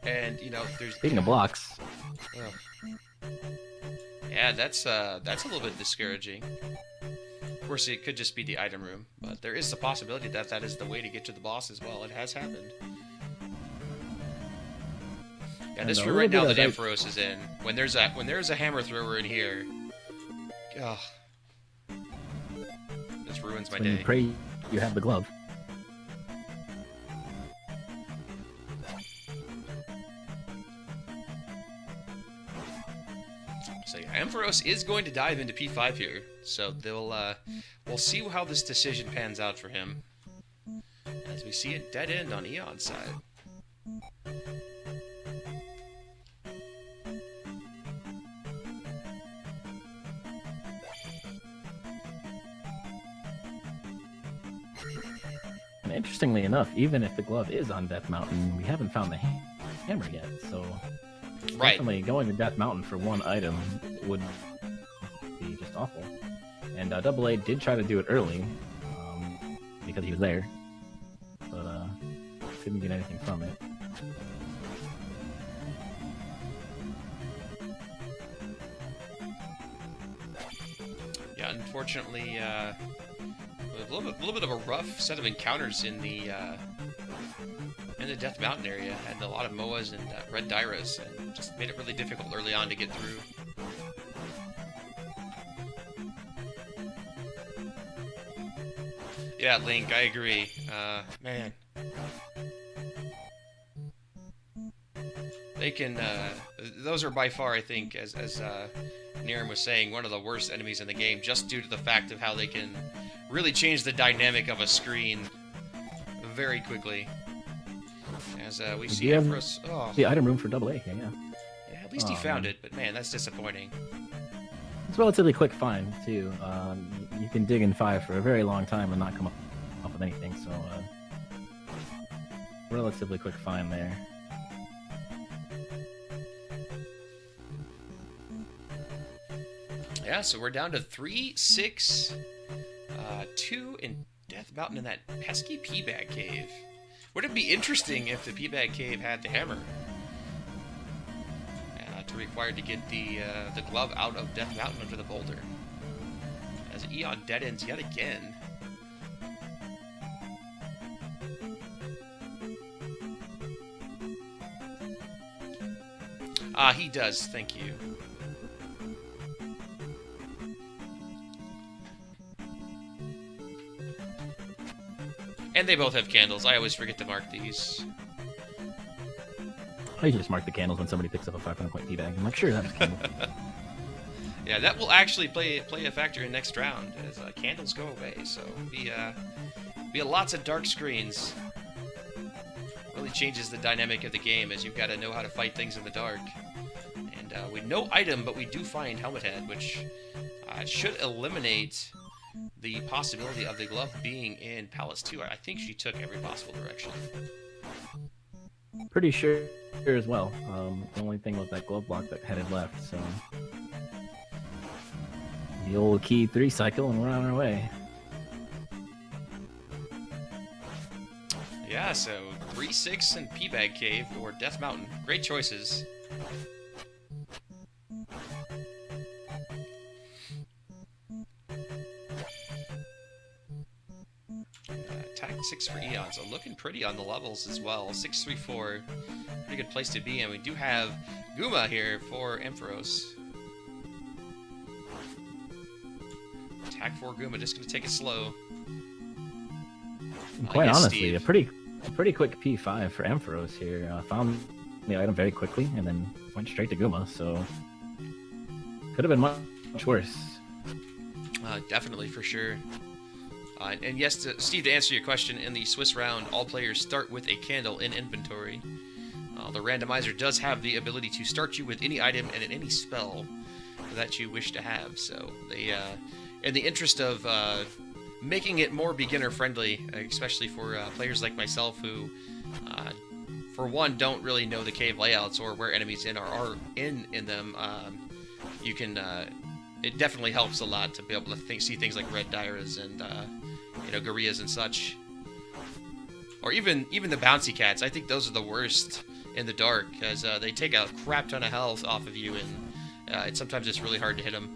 and you know there's. Speaking of blocks. Yeah, that's a little bit discouraging. Of course, it could just be the item room, but there is the possibility that that is the way to get to the boss as well. It has happened. Yeah, this room right now that Ampharos is in, when there's a hammer thrower in here, ugh, this ruins my day. When you pray you have the glove. So yeah, Ampharos is going to dive into P5 here, so we'll see how this decision pans out for him. As we see it dead end on EON's side. And interestingly enough, even if the glove is on Death Mountain, we haven't found the hammer yet, so right. Definitely going to Death Mountain for one item would be just awful. And AA did try to do it early, because he was there, but couldn't get anything from it. Yeah, unfortunately, a little bit of a rough set of encounters in the Death Mountain area. Had a lot of Moas and Red Dyras, and just made it really difficult early on to get through. Yeah, Link, I agree. Man. They can, those are by far, I think, as Niram was saying, one of the worst enemies in the game, just due to the fact of how they can really change the dynamic of a screen very quickly. As we see Ampharos, the item room for AA, yeah. Yeah, at least he found it, but man, that's disappointing. It's a relatively quick find, too. You can dig in 5 for a very long time and not come up with anything, so relatively quick find there. Yeah, so we're down to 3, 6, 2 in Death Mountain in that pesky P-Bag Cave. Would it be interesting if the P-Bag Cave had the hammer? To required to get the glove out of Death Mountain under the boulder. As Eon dead ends yet again. He does, thank you. And they both have candles. I always forget to mark these. I usually just mark the candles when somebody picks up a 500-point teabag. I'm like, sure, that's a candle. Yeah, that will actually play a factor in next round as candles go away. So be lots of dark screens. Really changes the dynamic of the game as you've got to know how to fight things in the dark. And we no item, but we do find Helmet Head, which should eliminate the possibility of the glove being in Palace 2. I think she took every possible direction. Pretty sure as well. The only thing was that glove block that headed left, so... The old key 3 cycle, and we're on our way. Yeah, so 3-6 and P-Bag Cave or Death Mountain. Great choices. Attack 6 for Eon, so looking pretty on the levels as well. 6-3-4, pretty good place to be, and we do have Guma here for Ampharos. Attack 4 Guma, just going to take it slow. Quite yes, honestly, Steve. a pretty quick P5 for Ampharos here. Found the item very quickly and then went straight to Guma, so could have been much worse. Definitely, for sure. And yes, Steve, to answer your question, in the Swiss round, all players start with a candle in inventory. The randomizer does have the ability to start you with any item and any spell that you wish to have. So they, in the interest of making it more beginner-friendly, especially for players like myself who, for one, don't really know the cave layouts or where enemies are in them, you can. It definitely helps a lot to be able to see things like red Dairas and Gorillas and such, or even the bouncy cats. I think those are the worst in the dark because they take a crap ton of health off of you, and sometimes it's really hard to hit them.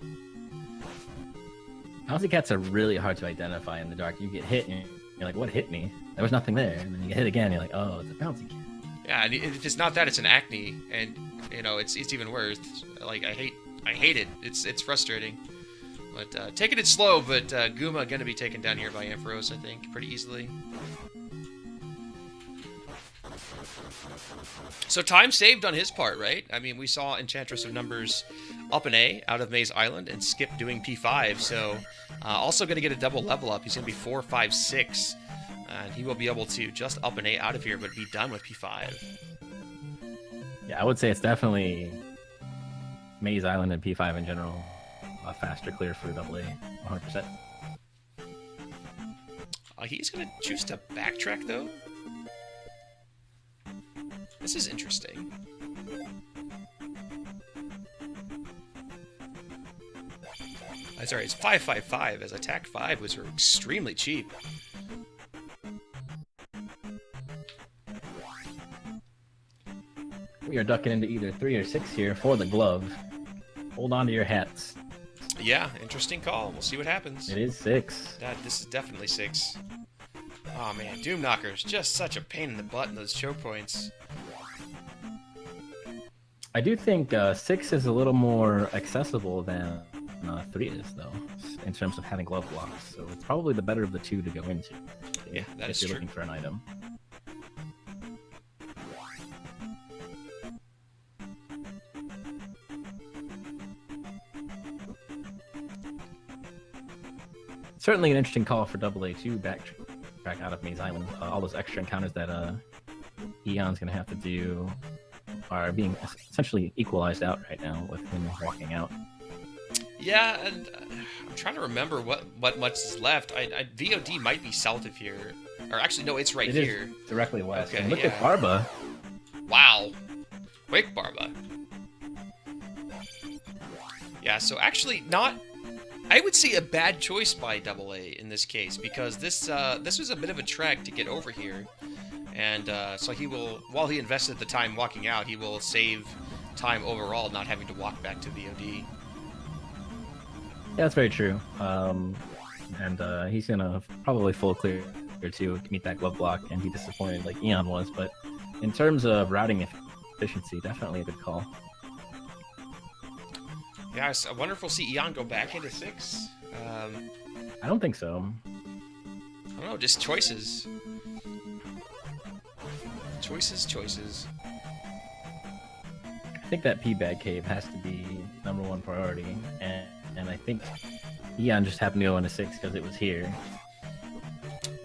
Bouncy cats are really hard to identify in the dark. You get hit and you're like, what hit me? There was nothing there. And then you get hit again, you're like, oh, it's a bouncy cat. Yeah, and if it's not that, it's an acne, and it's even worse. Like I hate it. It's frustrating. But taking it slow, but Guma going to be taken down here by Ampharos, I think, pretty easily. So time saved on his part, right? I mean, we saw Enchantress of Numbers up an A out of Maze Island and Skip doing P5, so also going to get a double level up. He's going to be 4, 5, 6, and he will be able to just up an A out of here, but be done with P5. Yeah, I would say it's definitely Maze Island and P5 in general. A faster clear for double A, 100%. He's going to choose to backtrack, though. This is interesting. Sorry, it's 555 as attack 5 was extremely cheap. We are ducking into either 3 or 6 here for the glove. Hold on to your hats. Yeah, interesting call. We'll see what happens. It is 6. This is definitely 6. Oh man, Doom Knocker is just such a pain in the butt in those choke points. I do think 6 is a little more accessible than 3 is, though, in terms of having glove blocks. So it's probably the better of the 2 to go into. Yeah, that is true. If you're looking true. for an item. Certainly an interesting call for AA to backtrack out of Maze Island. All those extra encounters that Eon's going to have to do are being essentially equalized out right now with him walking out. Yeah, and I'm trying to remember what much is left. VOD might be south of here. Or actually, no, it's right here. Is directly west. Okay, and look yeah. at Barba. Wow. Quick Barba. Yeah, so actually not... I would say a bad choice by AA in this case, because this was a bit of a trek to get over here. And so he will, while he invested the time walking out, he will save time overall, not having to walk back to the OD. Yeah, that's very true. And he's gonna probably full clear to meet that glove block and be disappointed like EON was. But in terms of routing efficiency, definitely a good call. Yeah, I wonder if we'll see EON go back into 6. I don't think so. I don't know, just choices. Choices. I think that P-Bag Cave has to be #1 priority, and I think EON just happened to go into 6 because it was here.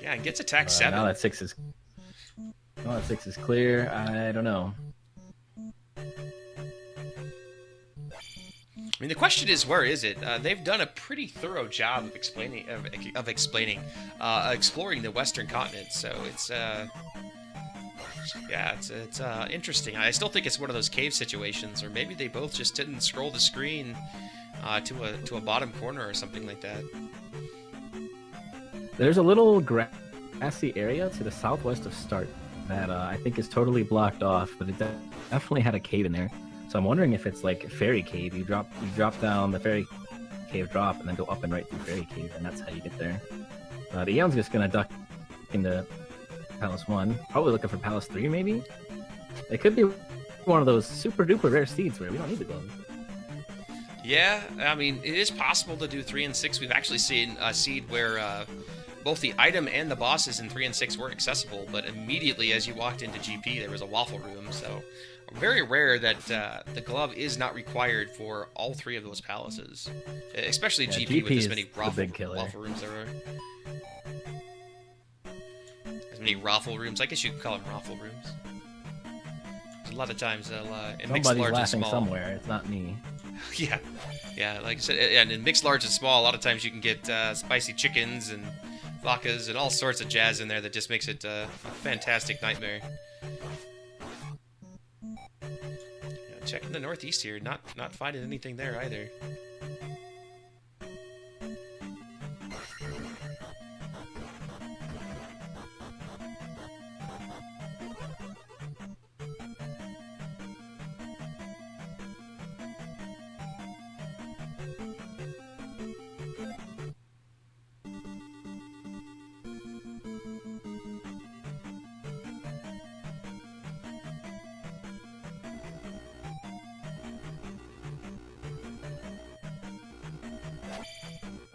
Yeah, and gets attack 7. Now that 6 is clear, I don't know. I mean, the question is, where is it? They've done a pretty thorough job of exploring the Western continent. So it's interesting. I still think it's one of those cave situations, or maybe they both just didn't scroll the screen to a bottom corner or something like that. There's a little grassy area to the southwest of Start that I think is totally blocked off, but it definitely had a cave in there. So I'm wondering if it's like a fairy cave. You drop down the fairy cave drop and then go up and right through fairy cave, and that's how you get there. The Eon's just gonna duck into Palace 1, probably looking for Palace 3 maybe. It could be one of those super duper rare seeds where we don't need the glove. Yeah, I mean, it is possible to do 3 and 6. We've actually seen a seed where both the item and the bosses in 3 and 6 were accessible, but immediately as you walked into GP, there was a waffle room. So very rare that the glove is not required for all 3 of those palaces, especially GP with as many waffle rooms there are. As many raffle rooms. I guess you could call them raffle rooms. A lot of times they'll in mixed large and small. Somewhere. It's not me. Yeah. Like I said, and in mixed large and small, a lot of times you can get spicy chickens and vodkas and all sorts of jazz in there that just makes it a fantastic nightmare. Yeah, checking the northeast here, not finding anything there either.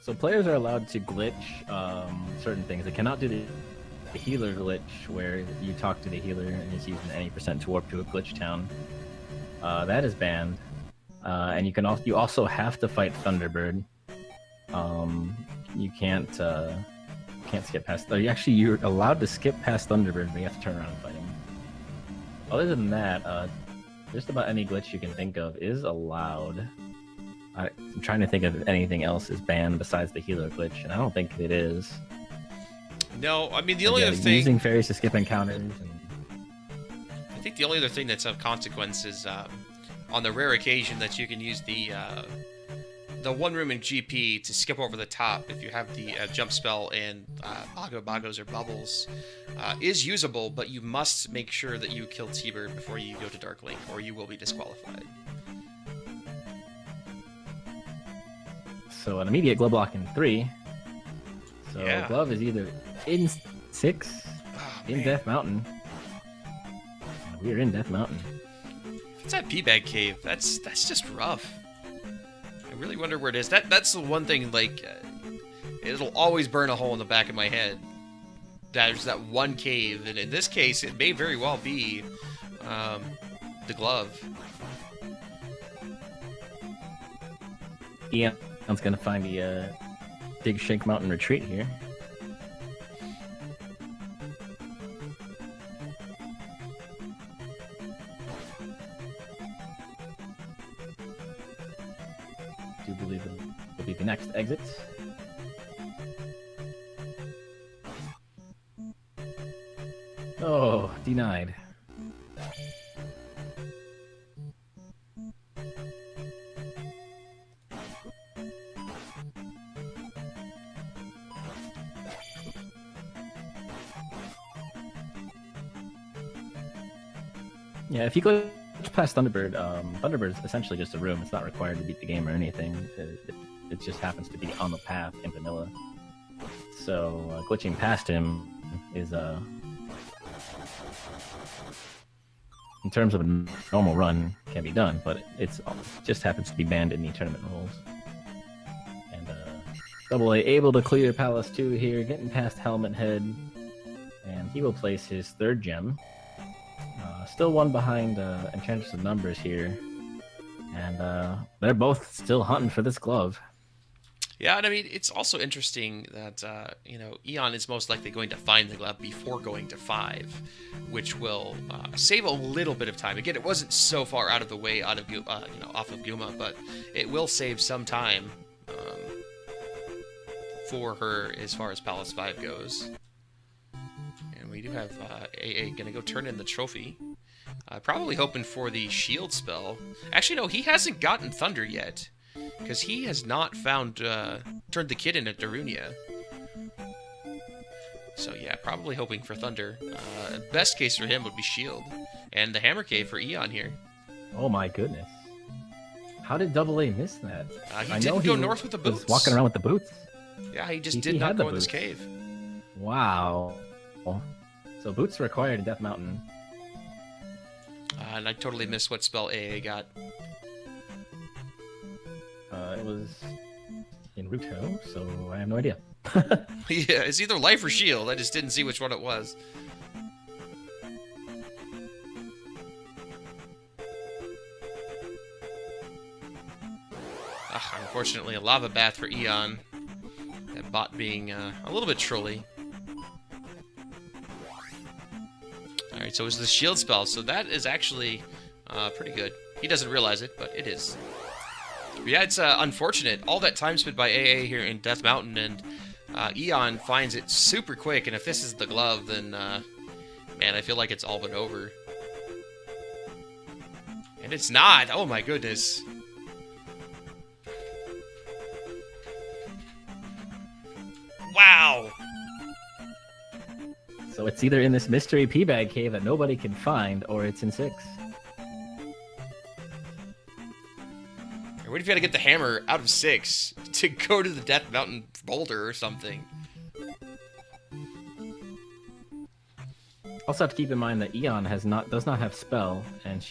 So players are allowed to glitch certain things. They cannot do the healer glitch, where you talk to the healer and is using any % to warp to a glitch town. That is banned. And you also have to fight Thunderbird. You can't skip past. You're allowed to skip past Thunderbird, but you have to turn around and fight him. Other than that, just about any glitch you can think of is allowed. I'm trying to think of anything else is banned besides the healer glitch, and I don't think it is. No, I mean, the only other thing... Using fairies to skip encounters. I think the only other thing that's of consequence is on the rare occasion that you can use the one room in GP to skip over the top if you have the jump spell and Bogos or Bubbles is usable, but you must make sure that you kill T-Bird before you go to Darklink, or you will be disqualified. So an immediate glove block in 3. So yeah. Glove is either in 6, in Death Mountain. We're in Death Mountain. If it's that P-Bag Cave, that's just rough. I really wonder where it is. That's the one thing, like, it'll always burn a hole in the back of my head. There's that one cave, and in this case, it may very well be the glove. Yeah. Eon's gonna find the Big Shake Mountain retreat here. Do believe it will be the next exit. Oh, denied. Yeah, if you glitch past Thunderbird. Thunderbird's essentially just a room. It's not required to beat the game or anything. It just happens to be on the path in vanilla. So glitching past him is in terms of a normal run can be done, but it's just happens to be banned in the tournament rules. And Double A able to clear Palace 2 here, getting past Helmet Head, and he will place his third gem. Still one behind Enchantress of Numbers here, and they're both still hunting for this glove. Yeah, and I mean, it's also interesting that, Eon is most likely going to find the glove before going to 5, which will save a little bit of time. Again, it wasn't so far out of the way off of Guma, but it will save some time for her as far as Palace 5 goes. And we do have AA going to go turn in the trophy. Probably hoping for the shield spell. Actually, no, he hasn't gotten Thunder yet. Because he has not found, turned the kid in at Darunia. So yeah, probably hoping for Thunder. Best case for him would be Shield. And the Hammer Cave for Eon here. Oh my goodness. How did Double A miss that? He didn't go north with the boots. Was walking around with the boots. Yeah, he just did not go in this cave. Wow. So boots required in Death Mountain. And I totally missed what spell AA got. It was in Ruto, so I have no idea. Yeah, it's either Life or Shield. I just didn't see which one it was. Unfortunately, a Lava Bath for Eon. That bot being a little bit trolly. Alright, so it was the shield spell, so that is actually pretty good. He doesn't realize it, but it is. But yeah, it's unfortunate. All that time spent by AA here in Death Mountain, and Eon finds it super quick, and if this is the glove, then, man, I feel like it's all but over. And it's not! Oh my goodness. Wow! So it's either in this mystery P-Bag cave that nobody can find, or it's in 6. What if you had to get the hammer out of 6 to go to the Death Mountain boulder or something? Also have to keep in mind that Eon does not have spell, and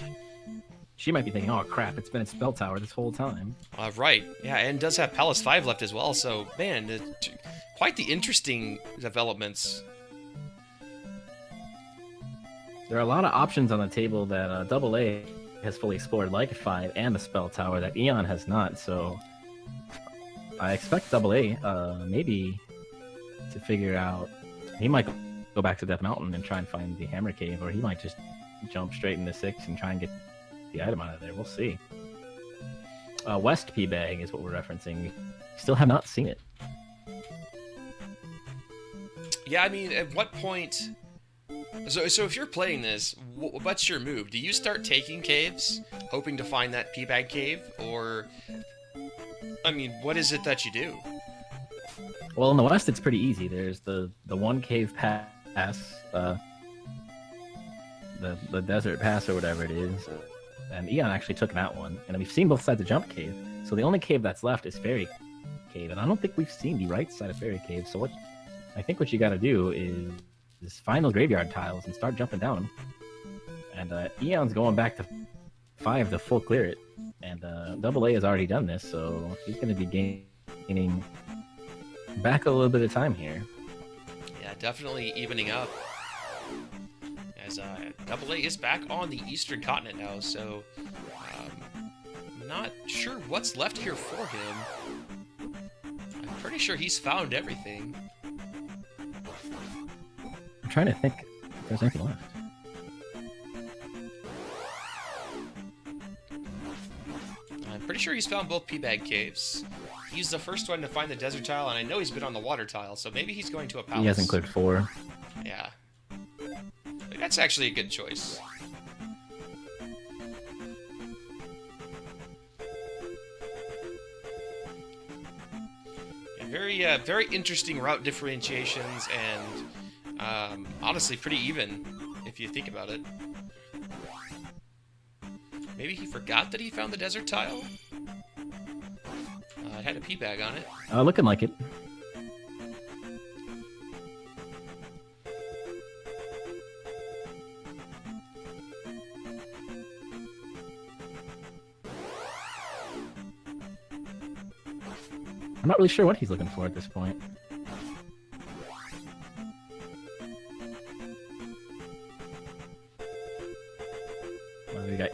she might be thinking, oh crap, it's been in Spell Tower this whole time. Right, yeah, and does have Palace 5 left as well, so, man, quite the interesting developments. There are a lot of options on the table that Double A has fully explored, like 5 and the Spell Tower, that Eon has not, so I expect Double A maybe to figure out. He might go back to Death Mountain and try and find the Hammer Cave, or he might just jump straight into 6 and try and get the item out of there. We'll see. West P-Bag is what we're referencing. We still have not seen it. Yeah, I mean, at what point... So if you're playing this, what's your move? Do you start taking caves, hoping to find that P-Bag cave, or... I mean, what is it that you do? Well, in the West, it's pretty easy. There's the one cave pass, the desert pass or whatever it is, and Eon actually took that one. And we've seen both sides of Jump Cave, so the only cave that's left is Fairy Cave, and I don't think we've seen the right side of Fairy Cave. So I think what you got to do is find those graveyard tiles and start jumping down them. And Eon's going back to 5 to full clear it, and Double A has already done this, so he's going to be gaining back a little bit of time here. Yeah, definitely evening up. As Double A is back on the Eastern Continent now, so I'm not sure what's left here for him. I'm pretty sure he's found everything. I'm trying to think if there's anything left. I'm pretty sure he's found both P-Bag caves. He's the first one to find the desert tile, and I know he's been on the water tile, so maybe he's going to a palace. He hasn't cleared 4. Yeah. That's actually a good choice. And very interesting route differentiations, and honestly pretty even if you think about it. Maybe he forgot that he found the desert tile? It had a pea bag on it. Looking like it. I'm not really sure what he's looking for at this point. Well, we got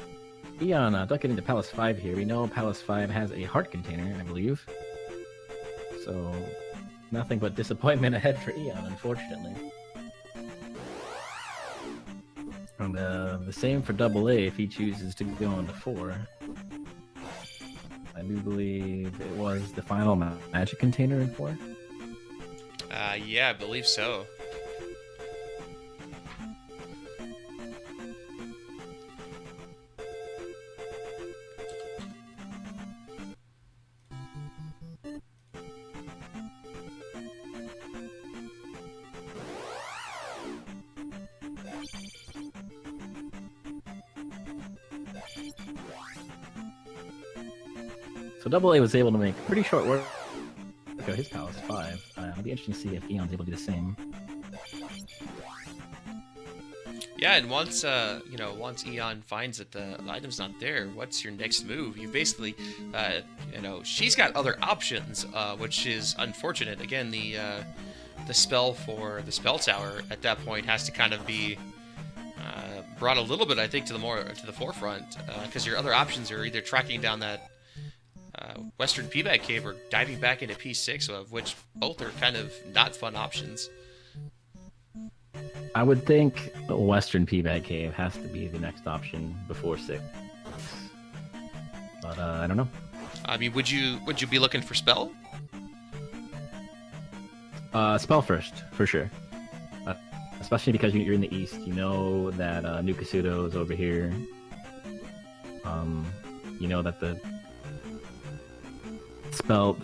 EON ducking into Palace 5 here. We know Palace 5 has a heart container, I believe. So, nothing but disappointment ahead for EON, unfortunately. And the same for Double A if he chooses to go into 4. I do believe it was the final magic container in 4. Yeah, I believe so. So Double A was able to make pretty short work of his Palace 5. It'll be interesting to see if EON's able to do the same. Yeah, and once once EON finds that the item's not there, what's your next move? You basically, she's got other options, which is unfortunate. Again, the spell for the spell tower at that point has to kind of be brought a little bit, I think, to the forefront, because your other options are either tracking down that Western Peabag Cave or diving back into P6, of which both are kind of not fun options. I would think the Western Peabag Cave has to be the next option before 6. But I don't know. I mean, would you be looking for spell? Spell first, for sure. Especially because you're in the east. You know that Nukasudo is over here. You know that the spell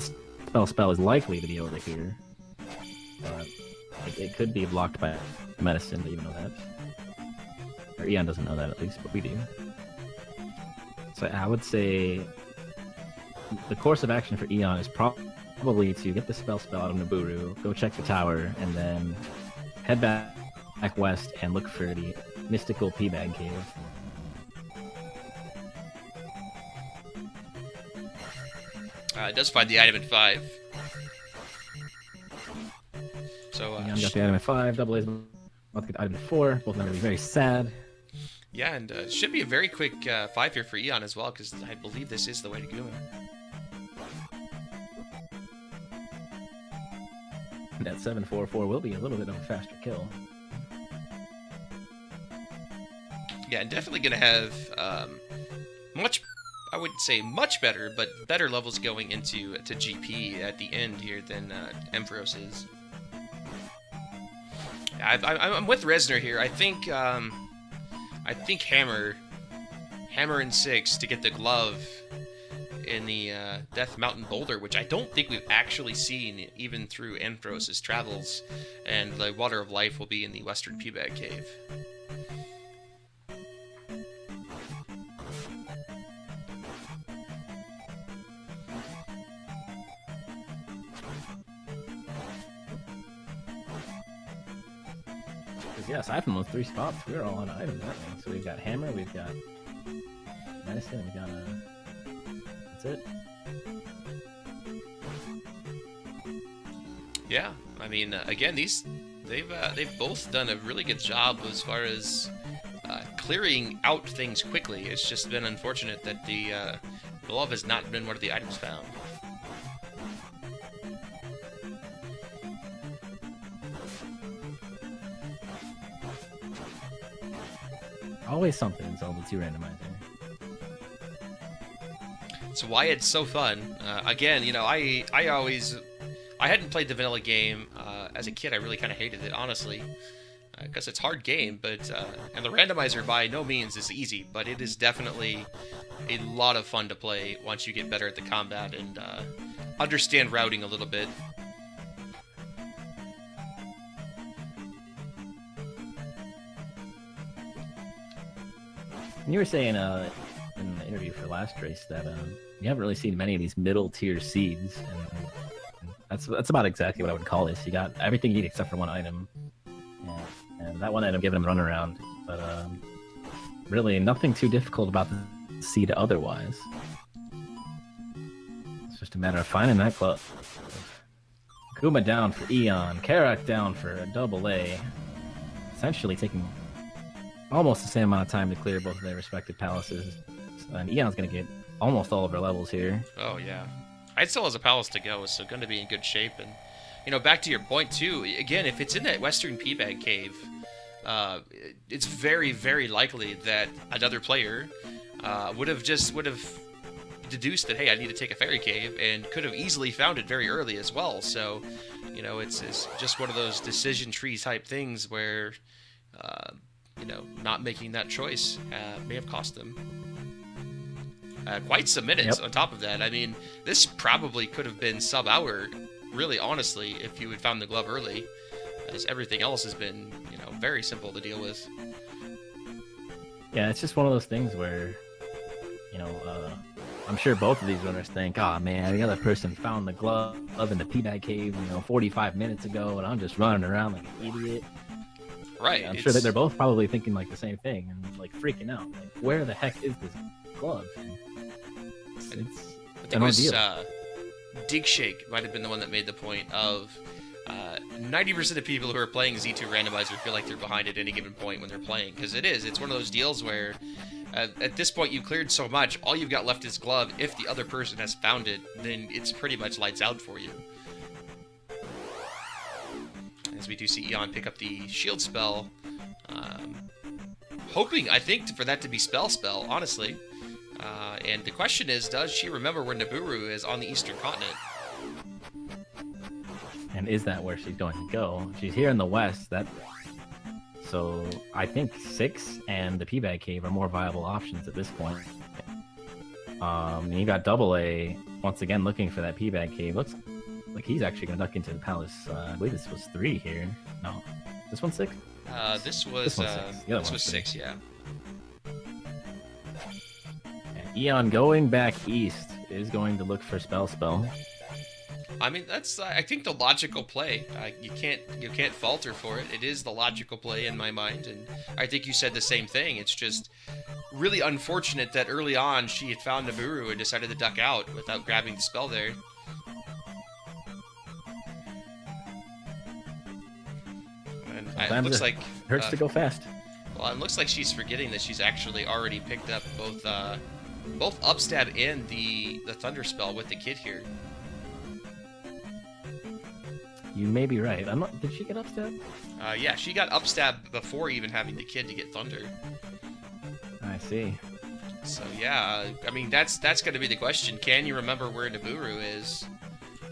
is likely to be over here. But it could be blocked by medicine, but you don't know that. Or EON doesn't know that, at least, but we do. So I would say the course of action for EON is probably to get the spell out of Naburu, go check the tower, and then head back west and look for the mystical Peabag Cave. It does find the item at 5. So EON got the item at 5, Double A's about to get the item at 4. Both of them are going to be very sad. Yeah, and should be a very quick 5 here for EON as well, because I believe this is the way to go. That 744 will be a little bit of a faster kill. Yeah, and definitely going to have I wouldn't say much better, but better levels going into GP at the end here than Emphros is. I'm with Resner here. I think Hammer in 6 to get the glove in the Death Mountain Boulder, which I don't think we've actually seen even through Emphros' travels, and the Water of Life will be in the Western Peabag Cave. Yeah, aside from those 3 spots, we're all on items, aren't we? So we've got Hammer, we've got Medicine, we got that's it. Yeah, I mean, again, they've both done a really good job as far as clearing out things quickly. It's just been unfortunate that the glove has not been one of the items found. Always something in Zelda 2 Randomizer. It's why it's so fun. Again, I hadn't played the vanilla game as a kid. I really kind of hated it, honestly, because it's a hard game. But and the randomizer by no means is easy, but it is definitely a lot of fun to play once you get better at the combat and understand routing a little bit. And you were saying in our last race that we haven't really seen many of these middle tier seeds, and that's about exactly what I would call this. You got everything you need except for one item, and that one item giving them runaround. But really nothing too difficult about the seed otherwise. It's just a matter of finding that club. Kuma down for EON, Karak down for a AA, essentially taking almost the same amount of time to clear both of their respective palaces. And EON's going to get almost all of their levels here. Oh, yeah. I'd still has a palace to go, so going to be in good shape. And, you know, back to your point, too, again, if it's in that western P-Bag cave, it's very, very likely that another player would have deduced that, hey, I need to take a fairy cave, and could have easily found it very early as well. So, you know, it's just one of those decision tree type things where, you know, not making that choice may have cost them quite some minutes. On top of that, I mean, this probably could have been sub-hour, really, honestly, if you had found the glove early, as everything else has been, you know, very simple to deal with. Yeah, it's just one of those things where, you know, I'm sure both of these runners think, oh man, the other person found the glove in the P-Bag cave, you know, 45 minutes ago, and I'm just running around like an idiot. Right. Yeah, I'm sure that they're both probably thinking like the same thing and like freaking out. Like, where the heck is this glove? It's I think an it was ordeal. Dig Shake might have been the one that made the point of 90% of people who are playing Z2 Randomizer feel like they're behind at any given point when they're playing, because it's one of those deals where at this point you cleared so much, all you've got left is glove. If the other person has found it, then it's pretty much lights out for you. As we do see Eon pick up the shield spell, hoping, I think, for that to be spell, honestly. And the question is, does she remember where Nibiru is on the Eastern Continent? And is that where she's going to go? She's here in the west. So I think 6 and the P-Bag Cave are more viable options at this point. And you got AA once again looking for that P-Bag Cave. Looks like he's actually going to duck into the palace. I believe this was 3 here. No, this one's 6. This was 6. Yeah. And Eon going back east is going to look for spell. I mean, that's I think the logical play. You can't falter for it. It is the logical play in my mind, and I think you said the same thing. It's just really unfortunate that early on she had found Nibiru and decided to duck out without grabbing the spell there. And it looks like hurts to go fast. Well, it looks like she's forgetting that she's actually already picked up both upstab and the thunder spell with the kid here. You may be right. Did she get upstab? Yeah, she got upstab before even having the kid to get thunder. I see. So yeah, I mean that's going to be the question. Can you remember where Nibiru is?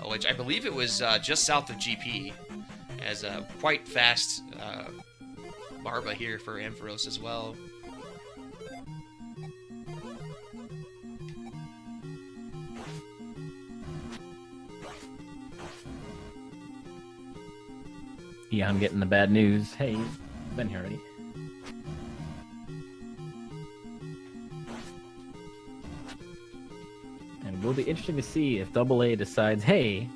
Which I believe it was just south of GP, as a quite fast Barba here for Ampharos as well. Yeah, I'm getting the bad news. Hey, been here already. And it will be interesting to see if AA decides, hey,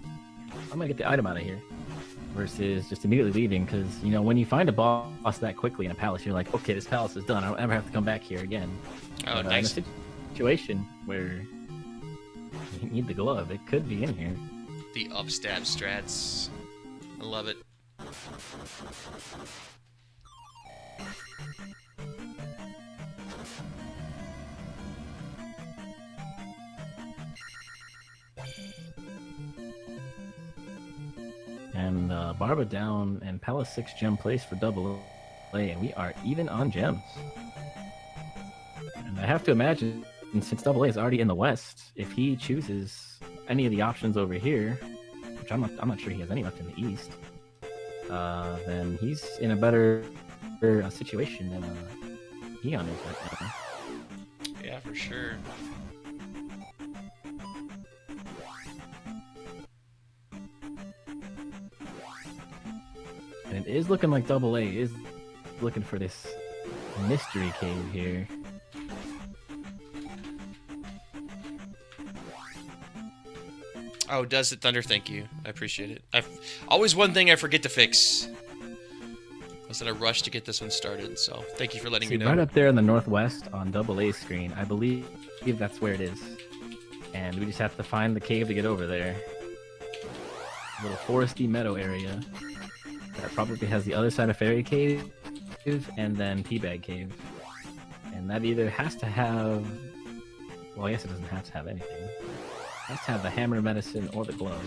I'm gonna get the item out of here, versus just immediately leaving. Because, you know, when you find a boss that quickly in a palace, you're like, okay, this palace is done. I don't ever have to come back here again. Oh, but, nice. In a situation where you need the glove, it could be in here. The upstab strats. I love it. And Barba down and Palace 6 gem place for AA, and we are even on gems. And I have to imagine, since AA is already in the west, if he chooses any of the options over here, which I'm not sure he has any left in the east, then he's in a better situation than Eon is right now. Yeah, for sure. And it is looking like AA is looking for this mystery cave here. Oh, does it Thunder? Thank you. I appreciate it. Always one thing I forget to fix. Was that I rushed to get this one started, so thank you for letting me know. Right up there in the northwest on AA screen, I believe that's where it is. And we just have to find the cave to get over there. A little foresty meadow area that probably has the other side of Fairy Cave and then Teabag Cave. And that either has to have... Well, I guess it doesn't have to have anything. It has to have the hammer medicine or the glove.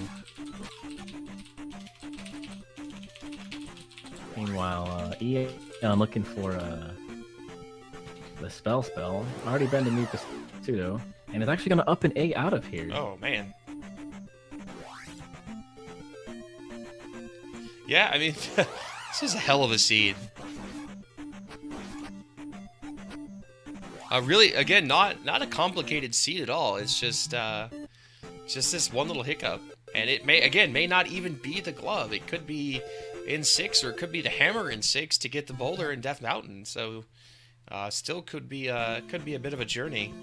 Meanwhile, EON looking for the spell. Already been to Nuka Pseudo, and it's actually going to up an A out of here. Oh, man. Yeah, I mean, this is a hell of a seed. Really, again, not a complicated seed at all. It's just this one little hiccup, and it may not even be the glove. It could be in 6, or it could be the hammer in 6 to get the boulder in Death Mountain. So, still could be a bit of a journey.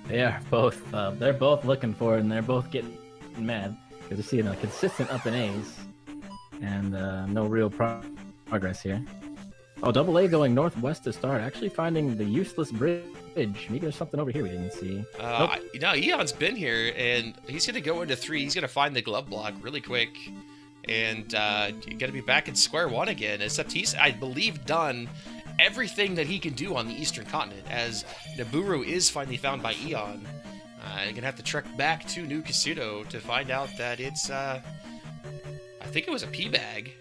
They are both. They're both looking for it, and they're both getting mad because they're seeing a consistent up and A's, and no real progress here. Oh, AA going northwest to start, actually finding the useless bridge. Maybe there's something over here we didn't see. Nope. No, Eon's been here, and he's going to go into 3. He's going to find the glove block really quick, and you got to be back at square one again, except he's, I believe, done everything that he can do on the Eastern Continent, as Nibiru is finally found by Eon. You're going to have to trek back to New Kasuto to find out that it's, I think it was a P-bag.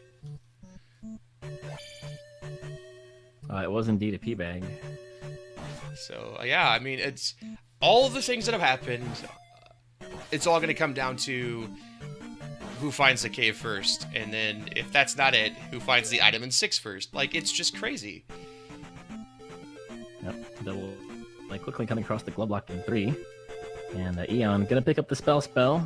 It was indeed a P-bag. So, yeah, I mean, it's all of the things that have happened. It's all going to come down to who finds the cave first. And then, if that's not it, who finds the item in 6 first. Like, it's just crazy. Yep, double, like, quickly coming across the glove block in 3. And Eon going to pick up the spell.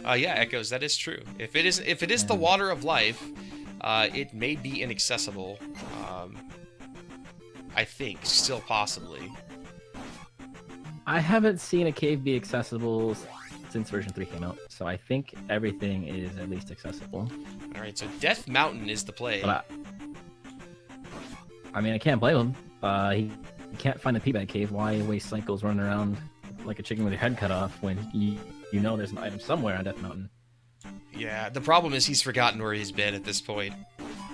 Yeah, Echoes, that is true. If it is the water of life, it may be inaccessible. I think, still possibly. I haven't seen a cave be accessible since version 3 came out, so I think everything is at least accessible. Alright, so Death Mountain is the play. But I mean, I can't blame him. He can't find the P-bag cave. Why waste cycles running around like a chicken with your head cut off when you know there's an item somewhere on Death Mountain? Yeah, the problem is he's forgotten where he's been at this point.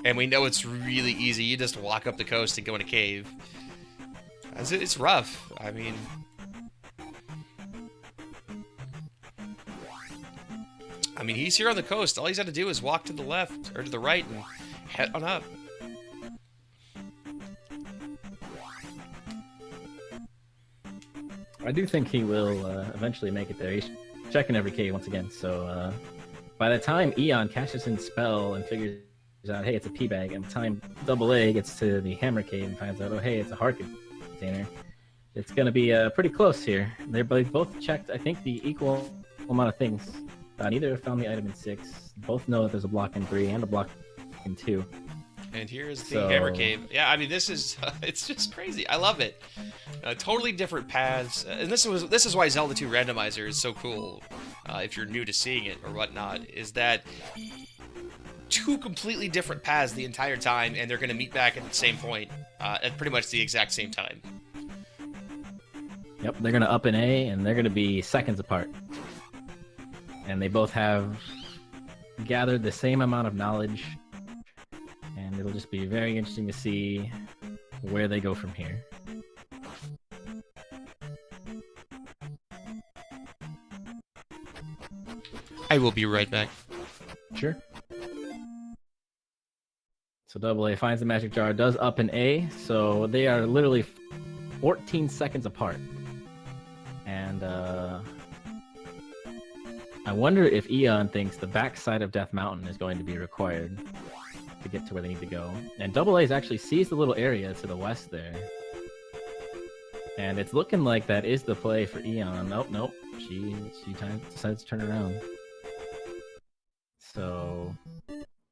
And we know it's really easy. You just walk up the coast and go in a cave. It's rough. I mean... he's here on the coast. All he's got to do is walk to the left, or to the right, and head on up. I do think he will eventually make it there. He's checking every cave once again, so by the time Eon cashes in Spell and figures out, hey, it's a P-bag, and by the time AA gets to the Hammer Cave and finds out, oh, hey, it's a heart container, it's going to be pretty close here. They're both checked, I think, the equal amount of things. Neither have found the item in 6. Both know that there's a block in 3 and a block in 2. And here's the Hammer Cave. Yeah, I mean, this is it's just crazy. I love it. Totally different paths, and this is why Zelda 2 Randomizer is so cool. If you're new to seeing it or whatnot, is that 2 completely different paths the entire time, and they're going to meet back at the same point at pretty much the exact same time. Yep, they're going to up an A, and they're going to be seconds apart. And they both have gathered the same amount of knowledge, and it'll just be very interesting to see where they go from here. I will be right back. Sure. So AA finds the magic jar, does up an A, so they are literally 14 seconds apart. And I wonder if Eon thinks the backside of Death Mountain is going to be required to get to where they need to go. And AA's actually sees the little area to the west there. And it's looking like that is the play for Eon. Nope. She decides to turn around. So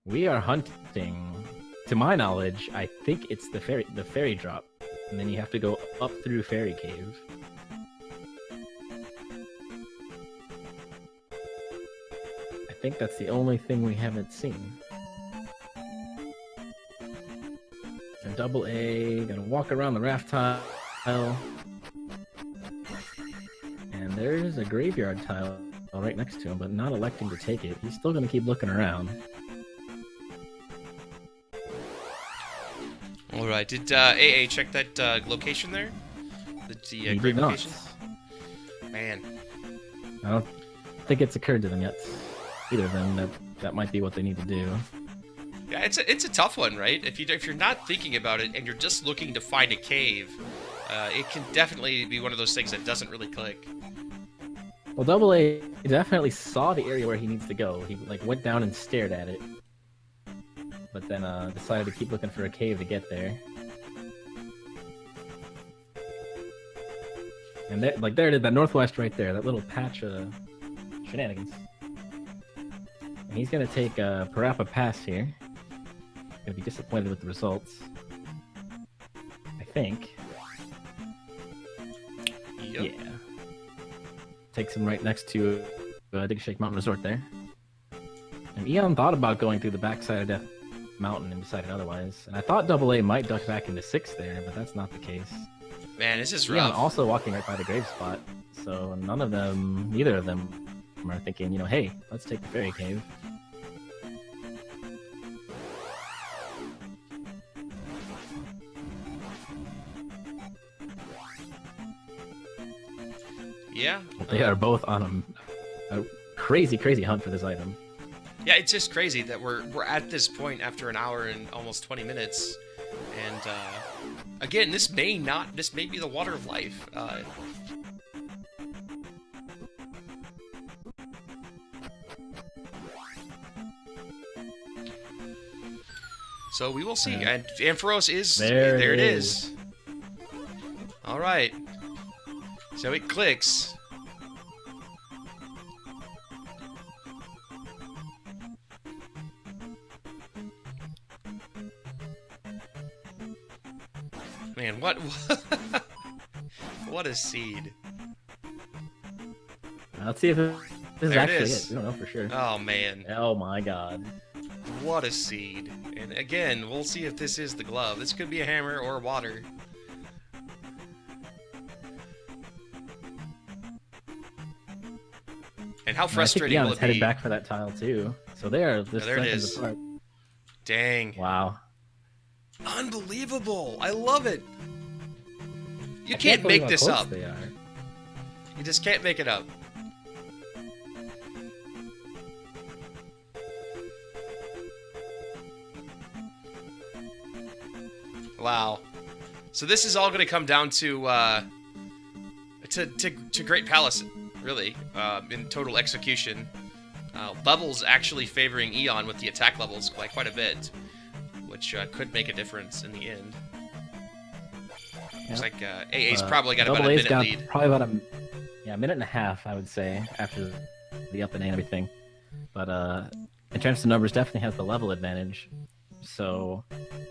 we are hunting. To my knowledge, I think it's the fairy drop. And then you have to go up through Fairy Cave. think that's the only thing we haven't seen. And double A, gonna walk around the raft tile. And there's a graveyard tile right next to him, but not electing to take it. He's still gonna keep looking around. Alright, did AA check that location there? The grave location? Man. I don't think it's occurred to them yet. Either of them, that might be what they need to do. Yeah, it's a tough one, right? If you're not thinking about it and you're just looking to find a cave, it can definitely be one of those things that doesn't really click. Well, Double A definitely saw the area where he needs to go. He like went down and stared at it, but then decided to keep looking for a cave to get there. And there, like there it is, that northwest right there, that little patch of shenanigans. And he's gonna take a Parappa pass here. Gonna be disappointed with the results, I think. Yep. Yeah. Takes him right next to Dig Shake Mountain Resort there. And Eon thought about going through the backside of Death Mountain and decided otherwise. And I thought Double A might duck back into 6th there, but that's not the case. Man, this is Eon rough. also walking right by the grave spot, so neither of them are thinking, you know, hey, let's take the fairy cave. Yeah. But they are both on a crazy, crazy hunt for this item. Yeah, it's just crazy that we're at this point after an hour and almost 20 minutes, and again, this may be the water of life. So we will see. And Ampharos is there. It is. All right. So it clicks. Man, what what a seed. Let's see if this is There it actually is. it. We don't know for sure. Oh man. Oh my god. What a seed. And again, we'll see if this is the glove. This could be a hammer or water. And how frustrating will it be? Headed back for that tile too. So there it is. Apart. Dang. Wow. Unbelievable. I love it. You I can't believe make how this close up. They are. You just can't make it up. Wow. So this is all going to come down to Great Palace, really, in total execution. Levels actually favoring Eon with the attack levels by quite a bit, which could make a difference in the end. Looks like AA's probably got about a minute lead. Probably about a minute and a half, I would say, after the up and A and everything. But in terms of numbers, definitely has the level advantage. So,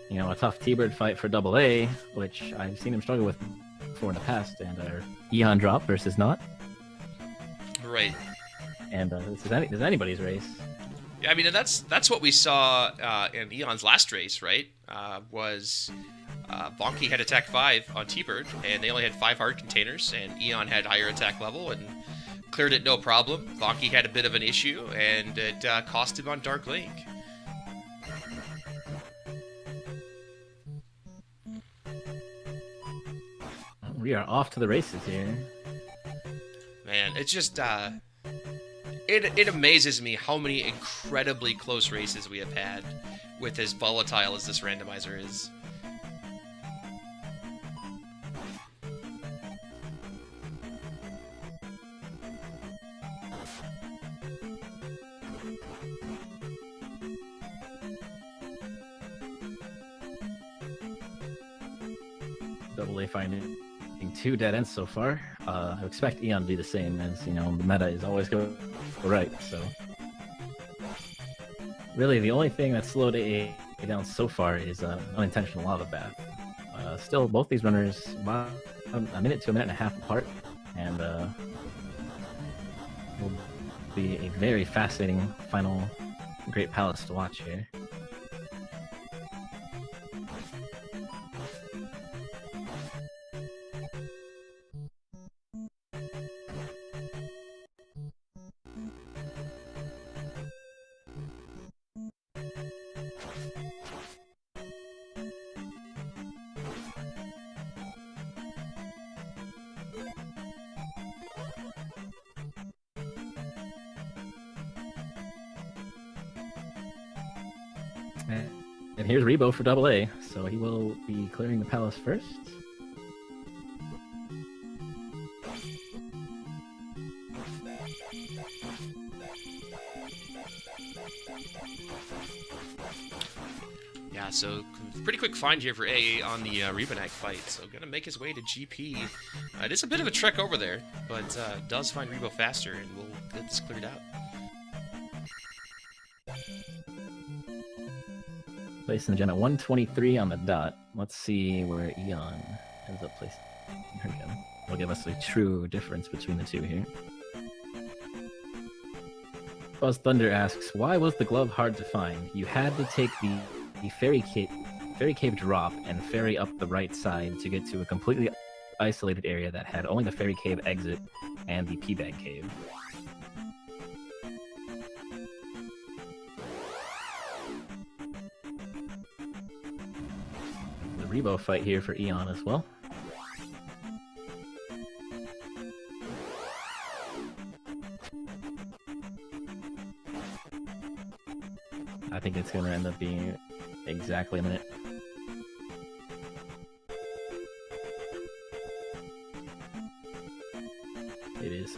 you know, a tough T-Bird fight for Double A, which I've seen him struggle with before in the past, and Eon drop versus not. Right. And this is anybody's race. Yeah, I mean, that's what we saw in Eon's last race, right? Was Bonky had attack 5 on T-Bird, and they only had 5 hard containers, and Eon had higher attack level and cleared it no problem. Bonky had a bit of an issue, and it cost him on Dark Link. We are off to the races here. Man, it's just it amazes me how many incredibly close races we have had with as volatile as this randomizer is. Double A finding 2 dead ends so far. I expect Eon to be the same, as, you know, the meta is always go right, so. Really, the only thing that slowed AA down so far is unintentional lava bath. Still, both these runners about a minute to a minute and a half apart, and we'll be a very fascinating final Great Palace to watch here. And here's Rebo for double A, so he will be clearing the palace first. Yeah, so pretty quick find here for A on the Rebanak fight. So gonna make his way to GP. It is a bit of a trek over there, but does find Rebo faster, and we'll get this cleared out. Placing the gen at 123 on the dot. Let's see where EON ends up placing her gen. Will give us a true difference between the two here. Buzz Thunder asks, why was the glove hard to find? You had to take the fairy cave drop and ferry up the right side to get to a completely isolated area that had only the fairy cave exit and the P-bag cave. The Rebo fight here for EON as well. I think it's going to end up being exactly a minute. It is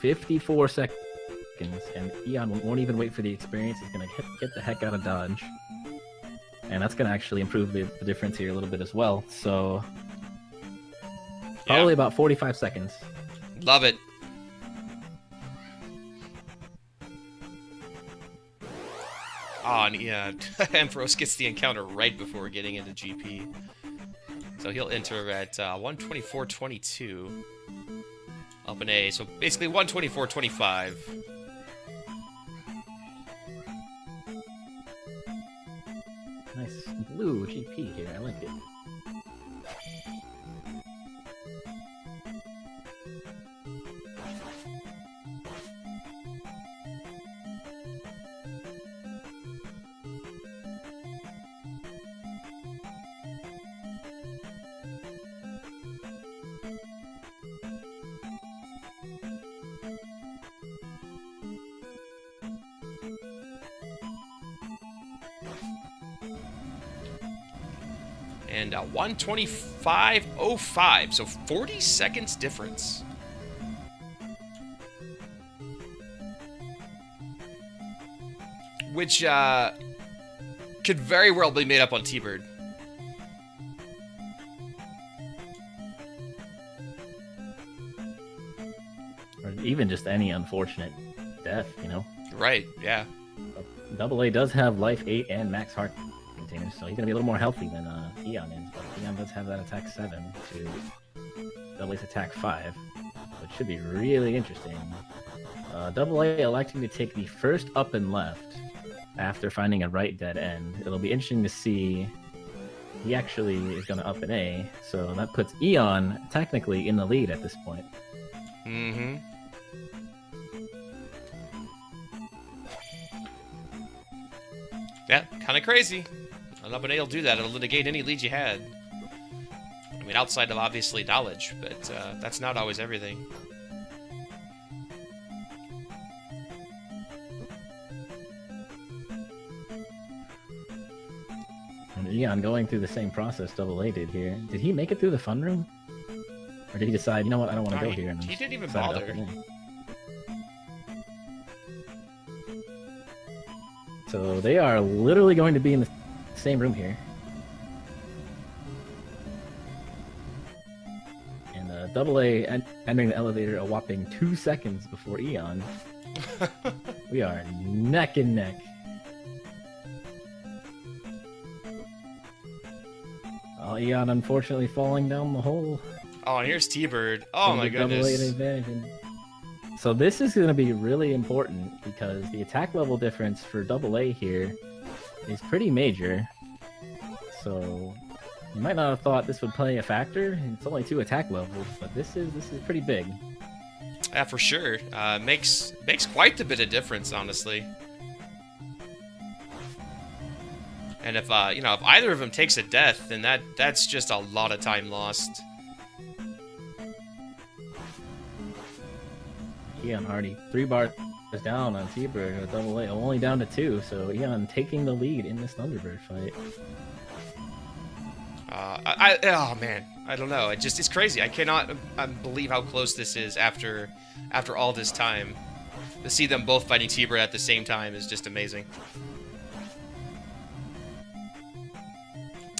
54 seconds, and EON won't even wait for the experience. He's going to get the heck out of dodge. And that's going to actually improve the difference here a little bit as well. So, probably about 45 seconds. Love it. Oh, and yeah, Ampharos gets the encounter right before getting into GP. So he'll enter at 124.22 up in A. So basically 124.25. Nice blue GP here. I like it. And 125.05, so 40 seconds difference. Which could very well be made up on T-Bird. Or even just any unfortunate death, you know? Right, yeah. Double A does have life 8 and max heart containers, so he's going to be a little more healthy than EON is, but EON does have that attack 7 to Double A's attack 5, so it should be really interesting. Double A electing to take the first up and left after finding a right dead end. It'll be interesting to see. He actually is going to up an A, so that puts EON technically in the lead at this point. Mm-hmm. Yeah, kind of crazy. An up and A will do that. It'll litigate any lead you had. I mean, outside of obviously knowledge, but that's not always everything. And EON going through the same process Double A did here. Did he make it through the fun room? Or did he decide, you know what, I don't want to go here? And he didn't even decide to bother. up and A? So they are literally going to be in the same room here. And Double A entering the elevator a whopping 2 seconds before EON. We are neck and neck. EON unfortunately falling down the hole. Oh, and here's T-Bird. Oh my goodness. Double A advantage. And So this is going to be really important because the attack level difference for AA here is pretty major. So you might not have thought this would play a factor. It's only 2 attack levels, but this is pretty big. Yeah, for sure. Makes quite a bit of difference, honestly. And if you know, if either of them takes a death, then that's just a lot of time lost. Eon already 3 bars down on T-Bird with AA, only down to 2. So Eon taking the lead in this Thunderbird fight. Oh man, I don't know. It's crazy. I cannot believe how close this is after all this time. To see them both fighting T-Bird at the same time is just amazing.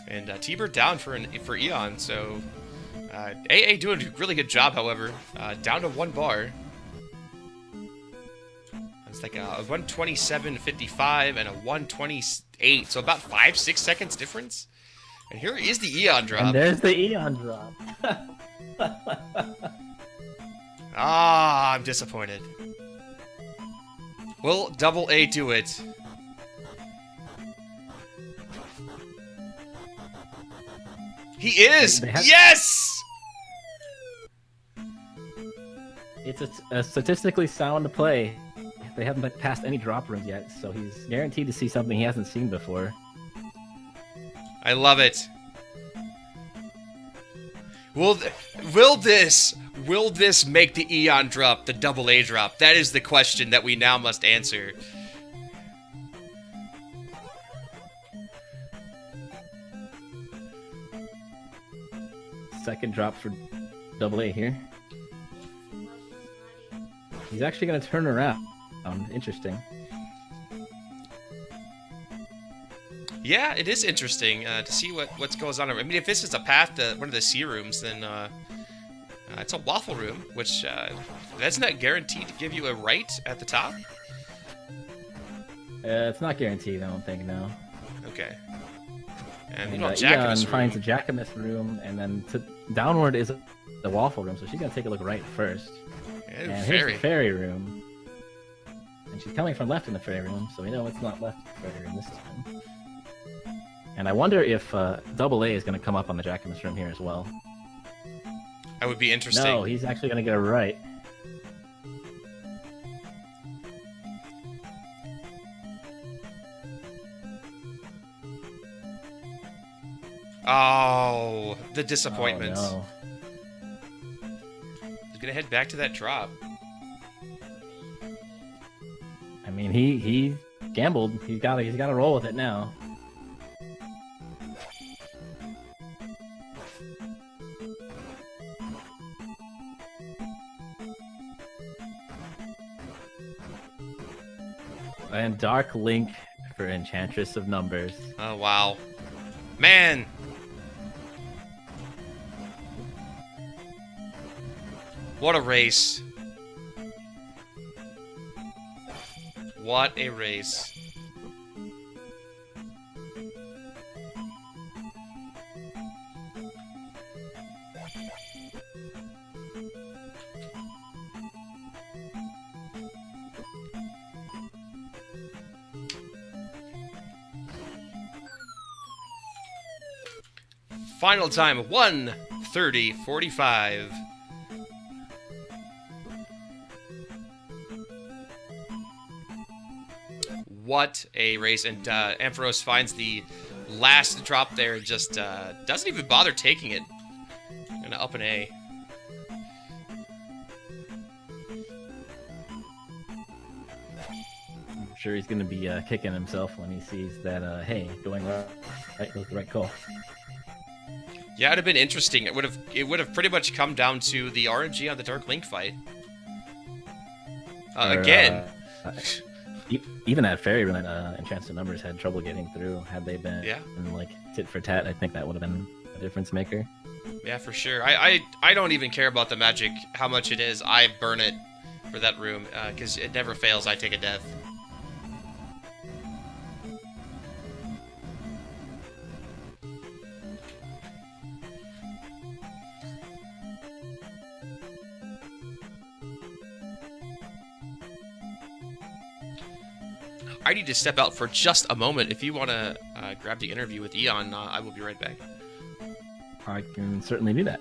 And T-Bird down for Eon, so AA doing a really good job. However, down to 1 bar. It's like a 127.55 and a 128, so about 5-6 seconds difference. And here is the Eon drop. And there's the Eon drop. Ah, I'm disappointed. Will AA do it? He is! Yes! It's a statistically sound play. They haven't passed any drop rooms yet, so he's guaranteed to see something he hasn't seen before. I love it. Will this make the Eon drop the AA drop? That is the question that we now must answer. Second drop for AA here. He's actually going to turn around. Interesting. Yeah, it is interesting to see what goes on. I mean, if this is a path to one of the C rooms, then it's a waffle room, which that's not guaranteed to give you a right at the top. It's not guaranteed, I don't think, no. Okay. And you know, know, Jackamus Eon finds a Jackamus room, and then downward is the waffle room, so she's gonna take a look right first. And here's the fairy room. And she's coming from left in the fairy room, so we know it's not left fairy room this time. And I wonder if AA is going to come up on the Jackamus room here as well. That would be interesting. No, he's actually going to get it right. Oh, the disappointment. Oh, no. He's going to head back to that drop. I mean, he gambled. He's got to roll with it now. And Dark Link for Enchantress of Numbers. Oh, wow. Man! What a race. What a race. Final time, 1:30:45. What a race. And Ampharos finds the last drop there and just doesn't even bother taking it. Gonna up an A. I'm sure he's going to be kicking himself when he sees that, hey, going right was the right call. Yeah, it'd have been interesting. It would have pretty much come down to the RNG on the Dark Link fight. Again. Even at Fairy Run, Enchanted Numbers had trouble getting through. Had they been like tit for tat, I think that would have been a difference maker. Yeah, for sure. I don't even care about the magic, how much it is. I burn it for that room, because it never fails. I take a death. I need to step out for just a moment. If you want to grab the interview with Eon, I will be right back. I can certainly do that.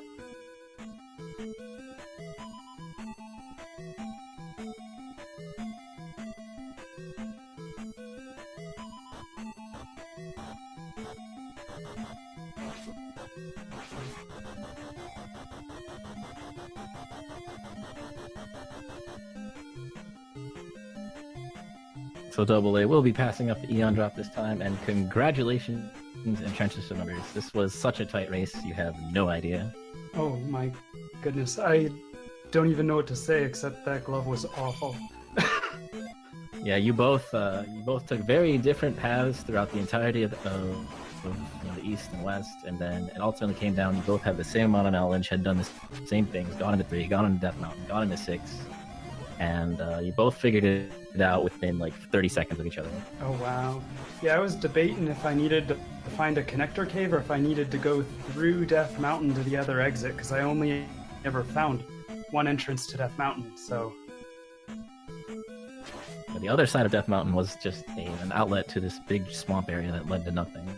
So Double A will be passing up the Eon drop this time, and congratulations and trenches to numbers. This was such a tight race, you have no idea. Oh my goodness, I don't even know what to say except that glove was awful. Yeah, you both took very different paths throughout the entirety of the east and west, and then it ultimately came down. You both had the same amount of knowledge, had done the same things, gone into 3, gone into Death Mountain, gone into 6, and you both figured it out within like 30 seconds of each other. Oh wow. Yeah, I was debating if I needed to find a connector cave or if I needed to go through Death Mountain to the other exit, because I only ever found one entrance to Death Mountain, so... But the other side of Death Mountain was just an outlet to this big swamp area that led to nothing.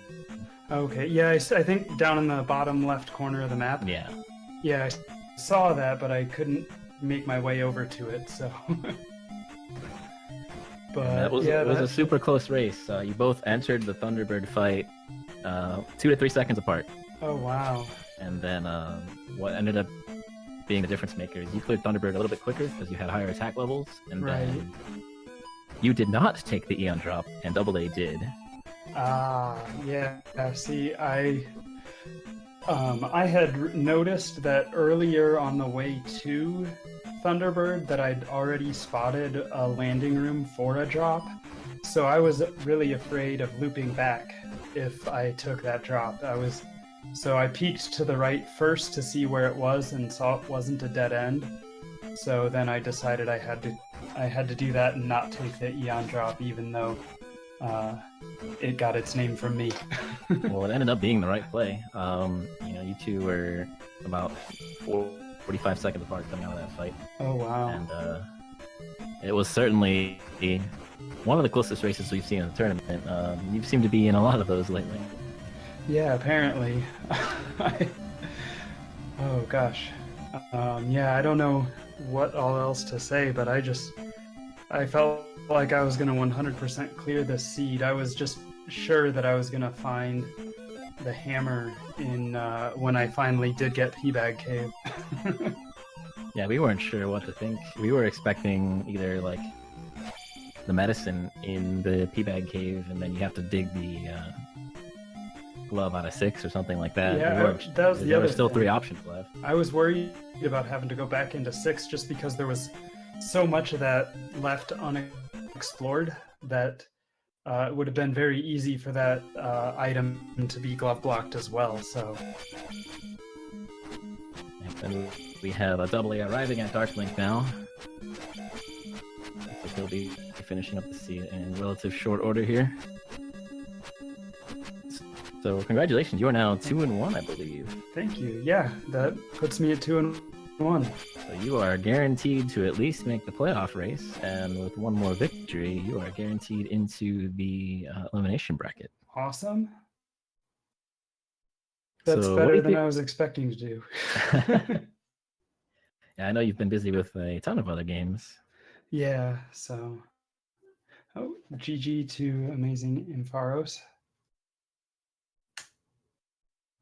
Okay, yeah, I think down in the bottom left corner of the map. Yeah. Yeah, I saw that, but I couldn't make my way over to it, so... But it was a super close race. You both entered the Thunderbird fight 2 to 3 seconds apart. Oh, wow. And then what ended up being the difference maker is you cleared Thunderbird a little bit quicker because you had higher attack levels, and then you did not take the Eon drop, and Double A did. Yeah. See, I had noticed that earlier on the way to Thunderbird that I'd already spotted a landing room for a drop, so I was really afraid of looping back if I took that drop. So I peeked to the right first to see where it was and saw it wasn't a dead end. So then I decided I had to do that and not take the Eon drop, even though it got its name from me. Well, it ended up being the right play. You two were about 45 seconds apart coming out of that fight. Oh, wow. And it was certainly one of the closest races we've seen in the tournament. You seem to be in a lot of those lately. Yeah, apparently. Oh, gosh. Yeah, I don't know what all else to say, but I felt like I was going to 100% clear the seed. I was just sure that I was going to find the hammer in when I finally did get P-Bag Cave. Yeah, we weren't sure what to think. We were expecting either like the medicine in the P-Bag Cave, and then you have to dig the glove out of 6 or something like that. Yeah, that was the other There were still thing. 3 options left. I was worried about having to go back into 6 just because there was so much of that left unexplored that it would have been very easy for that item to be glove blocked as well. So, And we have a Double A arriving at Darklink now. So he'll be finishing up the seed in relative short order here. So congratulations, you are now 2-1, I believe. thank you. Yeah, that puts me at 2-1. So you are guaranteed to at least make the playoff race, and with one more victory, you are guaranteed into the elimination bracket. Awesome. That's So what do better you than think- I was expecting to do. Yeah, I know you've been busy with a ton of other games. Yeah, so... Oh, GG to Amazing Infaros.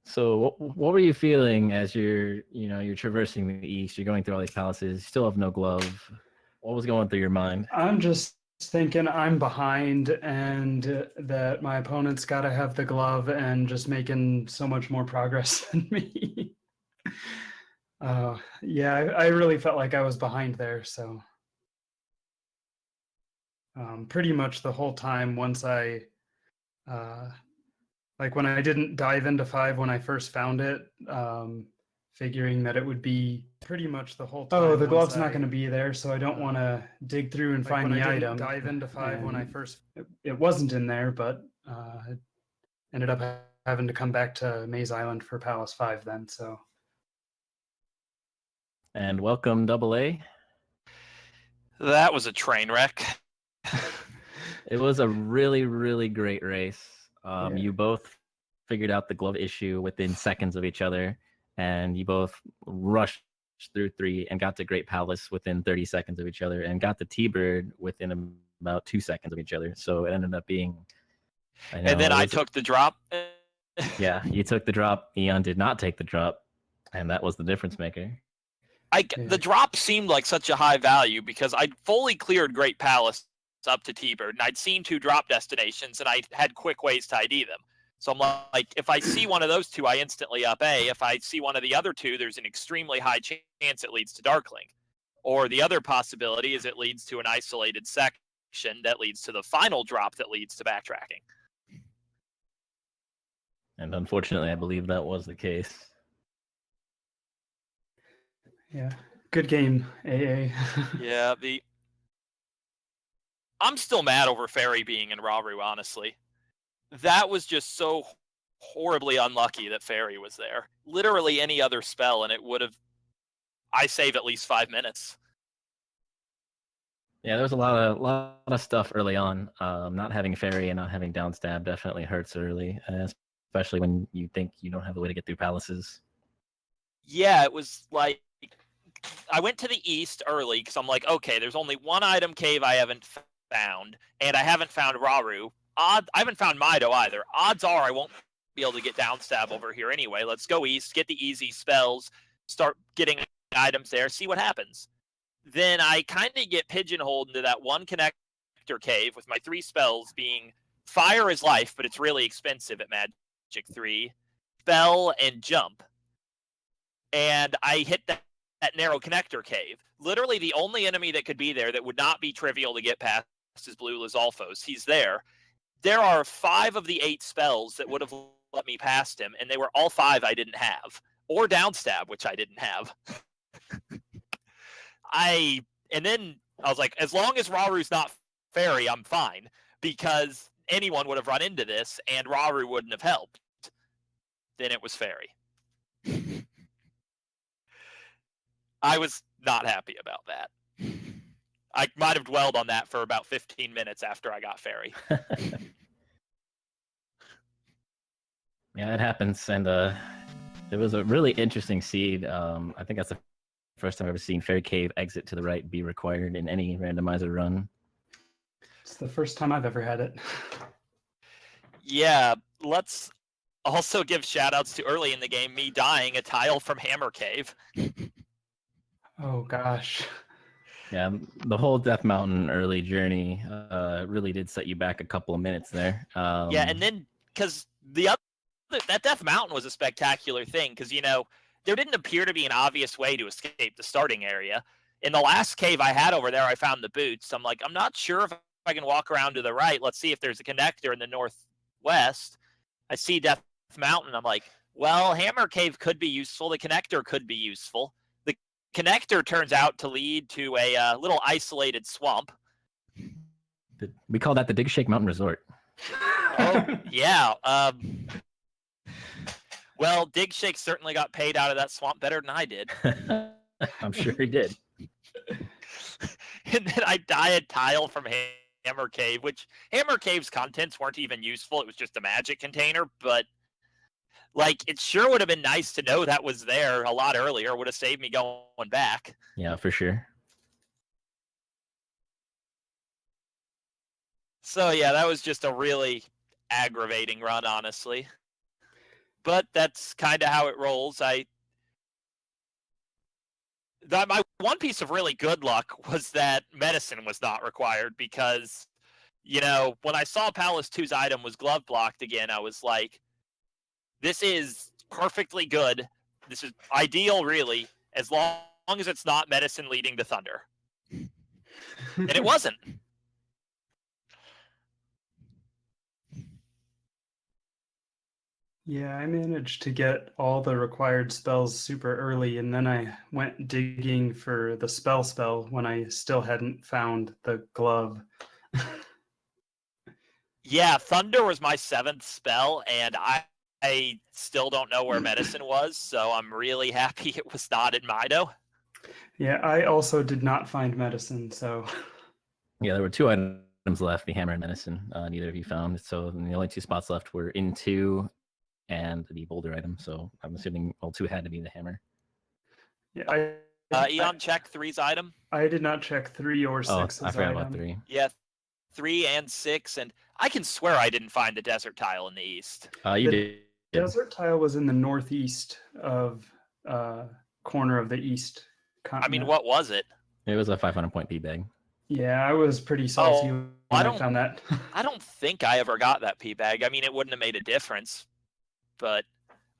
So what were you feeling as you're traversing the east, you're going through all these palaces, you still have no glove. What was going through your mind? I'm just thinking I'm behind and that my opponent's got to have the glove and just making so much more progress than me. Yeah, I really felt like I was behind there. So pretty much the whole time once I, like when I didn't dive into 5 when I first found it, figuring that it would be pretty much the whole time. Oh, the glove's not going to be there, so I don't want to dig through and find the item. Dive into 5 when I first... It wasn't in there, but ended up having to come back to Maze Island for Palace 5 then, so... And welcome, Double A. That was a train wreck. It was a really, really great race. Yeah. You both figured out the glove issue within seconds of each other, and you both rushed through 3 and got to Great Palace within 30 seconds of each other, and got the T-Bird within about 2 seconds of each other. So it ended up being. And then I took the drop. Yeah, you took the drop. Eon did not take the drop, and that was the difference maker. The drop seemed like such a high value because I'd fully cleared Great Palace up to T-Bird, and I'd seen 2 drop destinations, and I had quick ways to ID them. So I'm like, if I see one of those 2, I instantly up A. If I see one of the other 2, there's an extremely high chance it leads to Darklink. Or the other possibility is it leads to an isolated section that leads to the final drop that leads to backtracking. And unfortunately, I believe that was the case. Yeah. Good game, AA. Yeah, I'm still mad over Fairy being in Raru, honestly. That was just so horribly unlucky that Fairy was there. Literally any other spell, and it would have... I saved at least 5 minutes. Yeah, there was a lot of stuff early on. Not having Fairy and not having downstab definitely hurts early, especially when you think you don't have a way to get through palaces. Yeah, it was like... I went to the east early because I'm like, okay, there's only one item cave I haven't found, and I haven't found Raru. I haven't found Mido either. Odds are I won't be able to get downstab over here anyway. Let's go east, get the easy spells, start getting items there, see what happens. Then I kind of get pigeonholed into that one connector cave with my 3 spells being Fire is Life, but it's really expensive at Magic 3, Spell, and Jump. And I hit that narrow connector cave. Literally the only enemy that could be there that would not be trivial to get past is Blue Lizalfos. He's there. There are 5 of the 8 spells that would have let me past him, and they were all 5 I didn't have. Or downstab, which I didn't have. And then I was like, as long as Raru's not Fairy, I'm fine. Because anyone would have run into this, and Raru wouldn't have helped. Then it was Fairy. I was not happy about that. I might have dwelled on that for about 15 minutes after I got Fairy. Yeah, it happens, and it was a really interesting seed. I think that's the first time I've ever seen Fairy Cave exit to the right be required in any randomizer run. It's the first time I've ever had it. Yeah, let's also give shoutouts to early in the game, me dying a tile from Hammer Cave. Oh gosh. Yeah, the whole Death Mountain early journey really did set you back a couple of minutes there. Yeah, and then because that Death Mountain was a spectacular thing because there didn't appear to be an obvious way to escape the starting area. In the last cave I had over there, I found the boots. I'm like, I'm not sure if I can walk around to the right. Let's see if there's a connector in the northwest. I see Death Mountain. I'm like, well, Hammer Cave could be useful. The connector could be useful. Connector turns out to lead to a little isolated swamp. We call that the Dig Shake Mountain Resort. Oh, yeah. Well, Dig Shake certainly got paid out of that swamp better than I did. I'm sure he did. And then I die a tile from Hammer Cave, which Hammer Cave's contents weren't even useful. It was just a magic container, but it sure would have been nice to know that was there a lot earlier. Would have saved me going back. Yeah, for sure. So, yeah, that was just a really aggravating run, honestly. But that's kind of how it rolls. My one piece of really good luck was that medicine was not required because, when I saw Palace 2's item was glove blocked again, I was like, this is perfectly good. This is ideal, really, as long as it's not medicine leading to thunder. And it wasn't. Yeah, I managed to get all the required spells super early, and then I went digging for the spell when I still hadn't found the glove. Yeah, Thunder was my 7th spell, and I still don't know where medicine was, so I'm really happy it was not in Mido. Yeah, I also did not find medicine, so... Yeah, there were 2 items items left, the hammer and medicine. Neither of you found. So the only 2 spots left were in 2 and the boulder item. So I'm assuming, well, 2 had to be the hammer. Yeah, Eon, check 3's item. I did not check 3 or 6's I forgot item. about 3. Yeah, 3 and 6, and I can swear I didn't find the desert tile in the east. You The did. desert tile was in the northeast of corner of the east I continent. mean, what was it? It was a 500 point P bag. Yeah, I was pretty salty when I found that. I don't think I ever got that P bag. I mean, it wouldn't have made a difference, but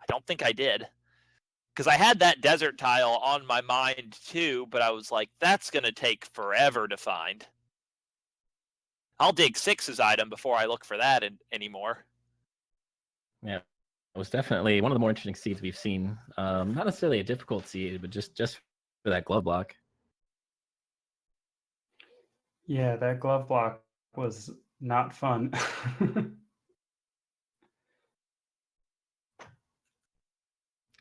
I don't think I did. Because I had that desert tile on my mind too, but I was like, that's going to take forever to find. I'll dig 6's item before I look for that anymore. Yeah, it was definitely one of the more interesting seeds we've seen. Not necessarily a difficult seed, but just for that glove block. Yeah, that glove block was not fun.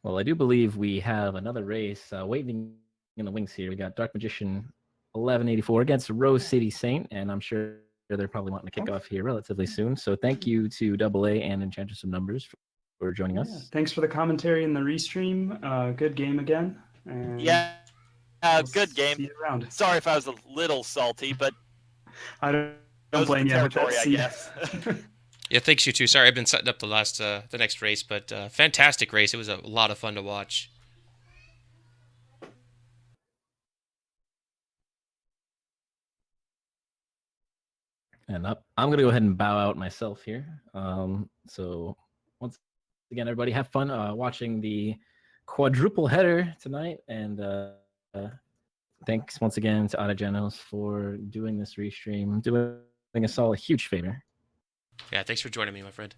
Well, I do believe we have another race waiting in the wings here. We got Dark Magician 1184 against Rose City Saint, and I'm sure they're probably wanting to kick off here relatively soon. So thank you to AA and Enchantress of Numbers for joining us. Yeah, thanks for the commentary and the restream. Good game again. And Yeah, we'll good game. see you around. Sorry if I was a little salty, but I don't those blame are the you with that territory, I seed. guess. Yeah, thanks you too. Sorry, I've been setting up the next race, but fantastic race. It was a lot of fun to watch. And I'm going to go ahead and bow out myself here. So once again, everybody have fun watching the quadruple header tonight. And thanks once again to Autogenos for doing this restream, doing us all a huge favor. Yeah, thanks for joining me, my friend.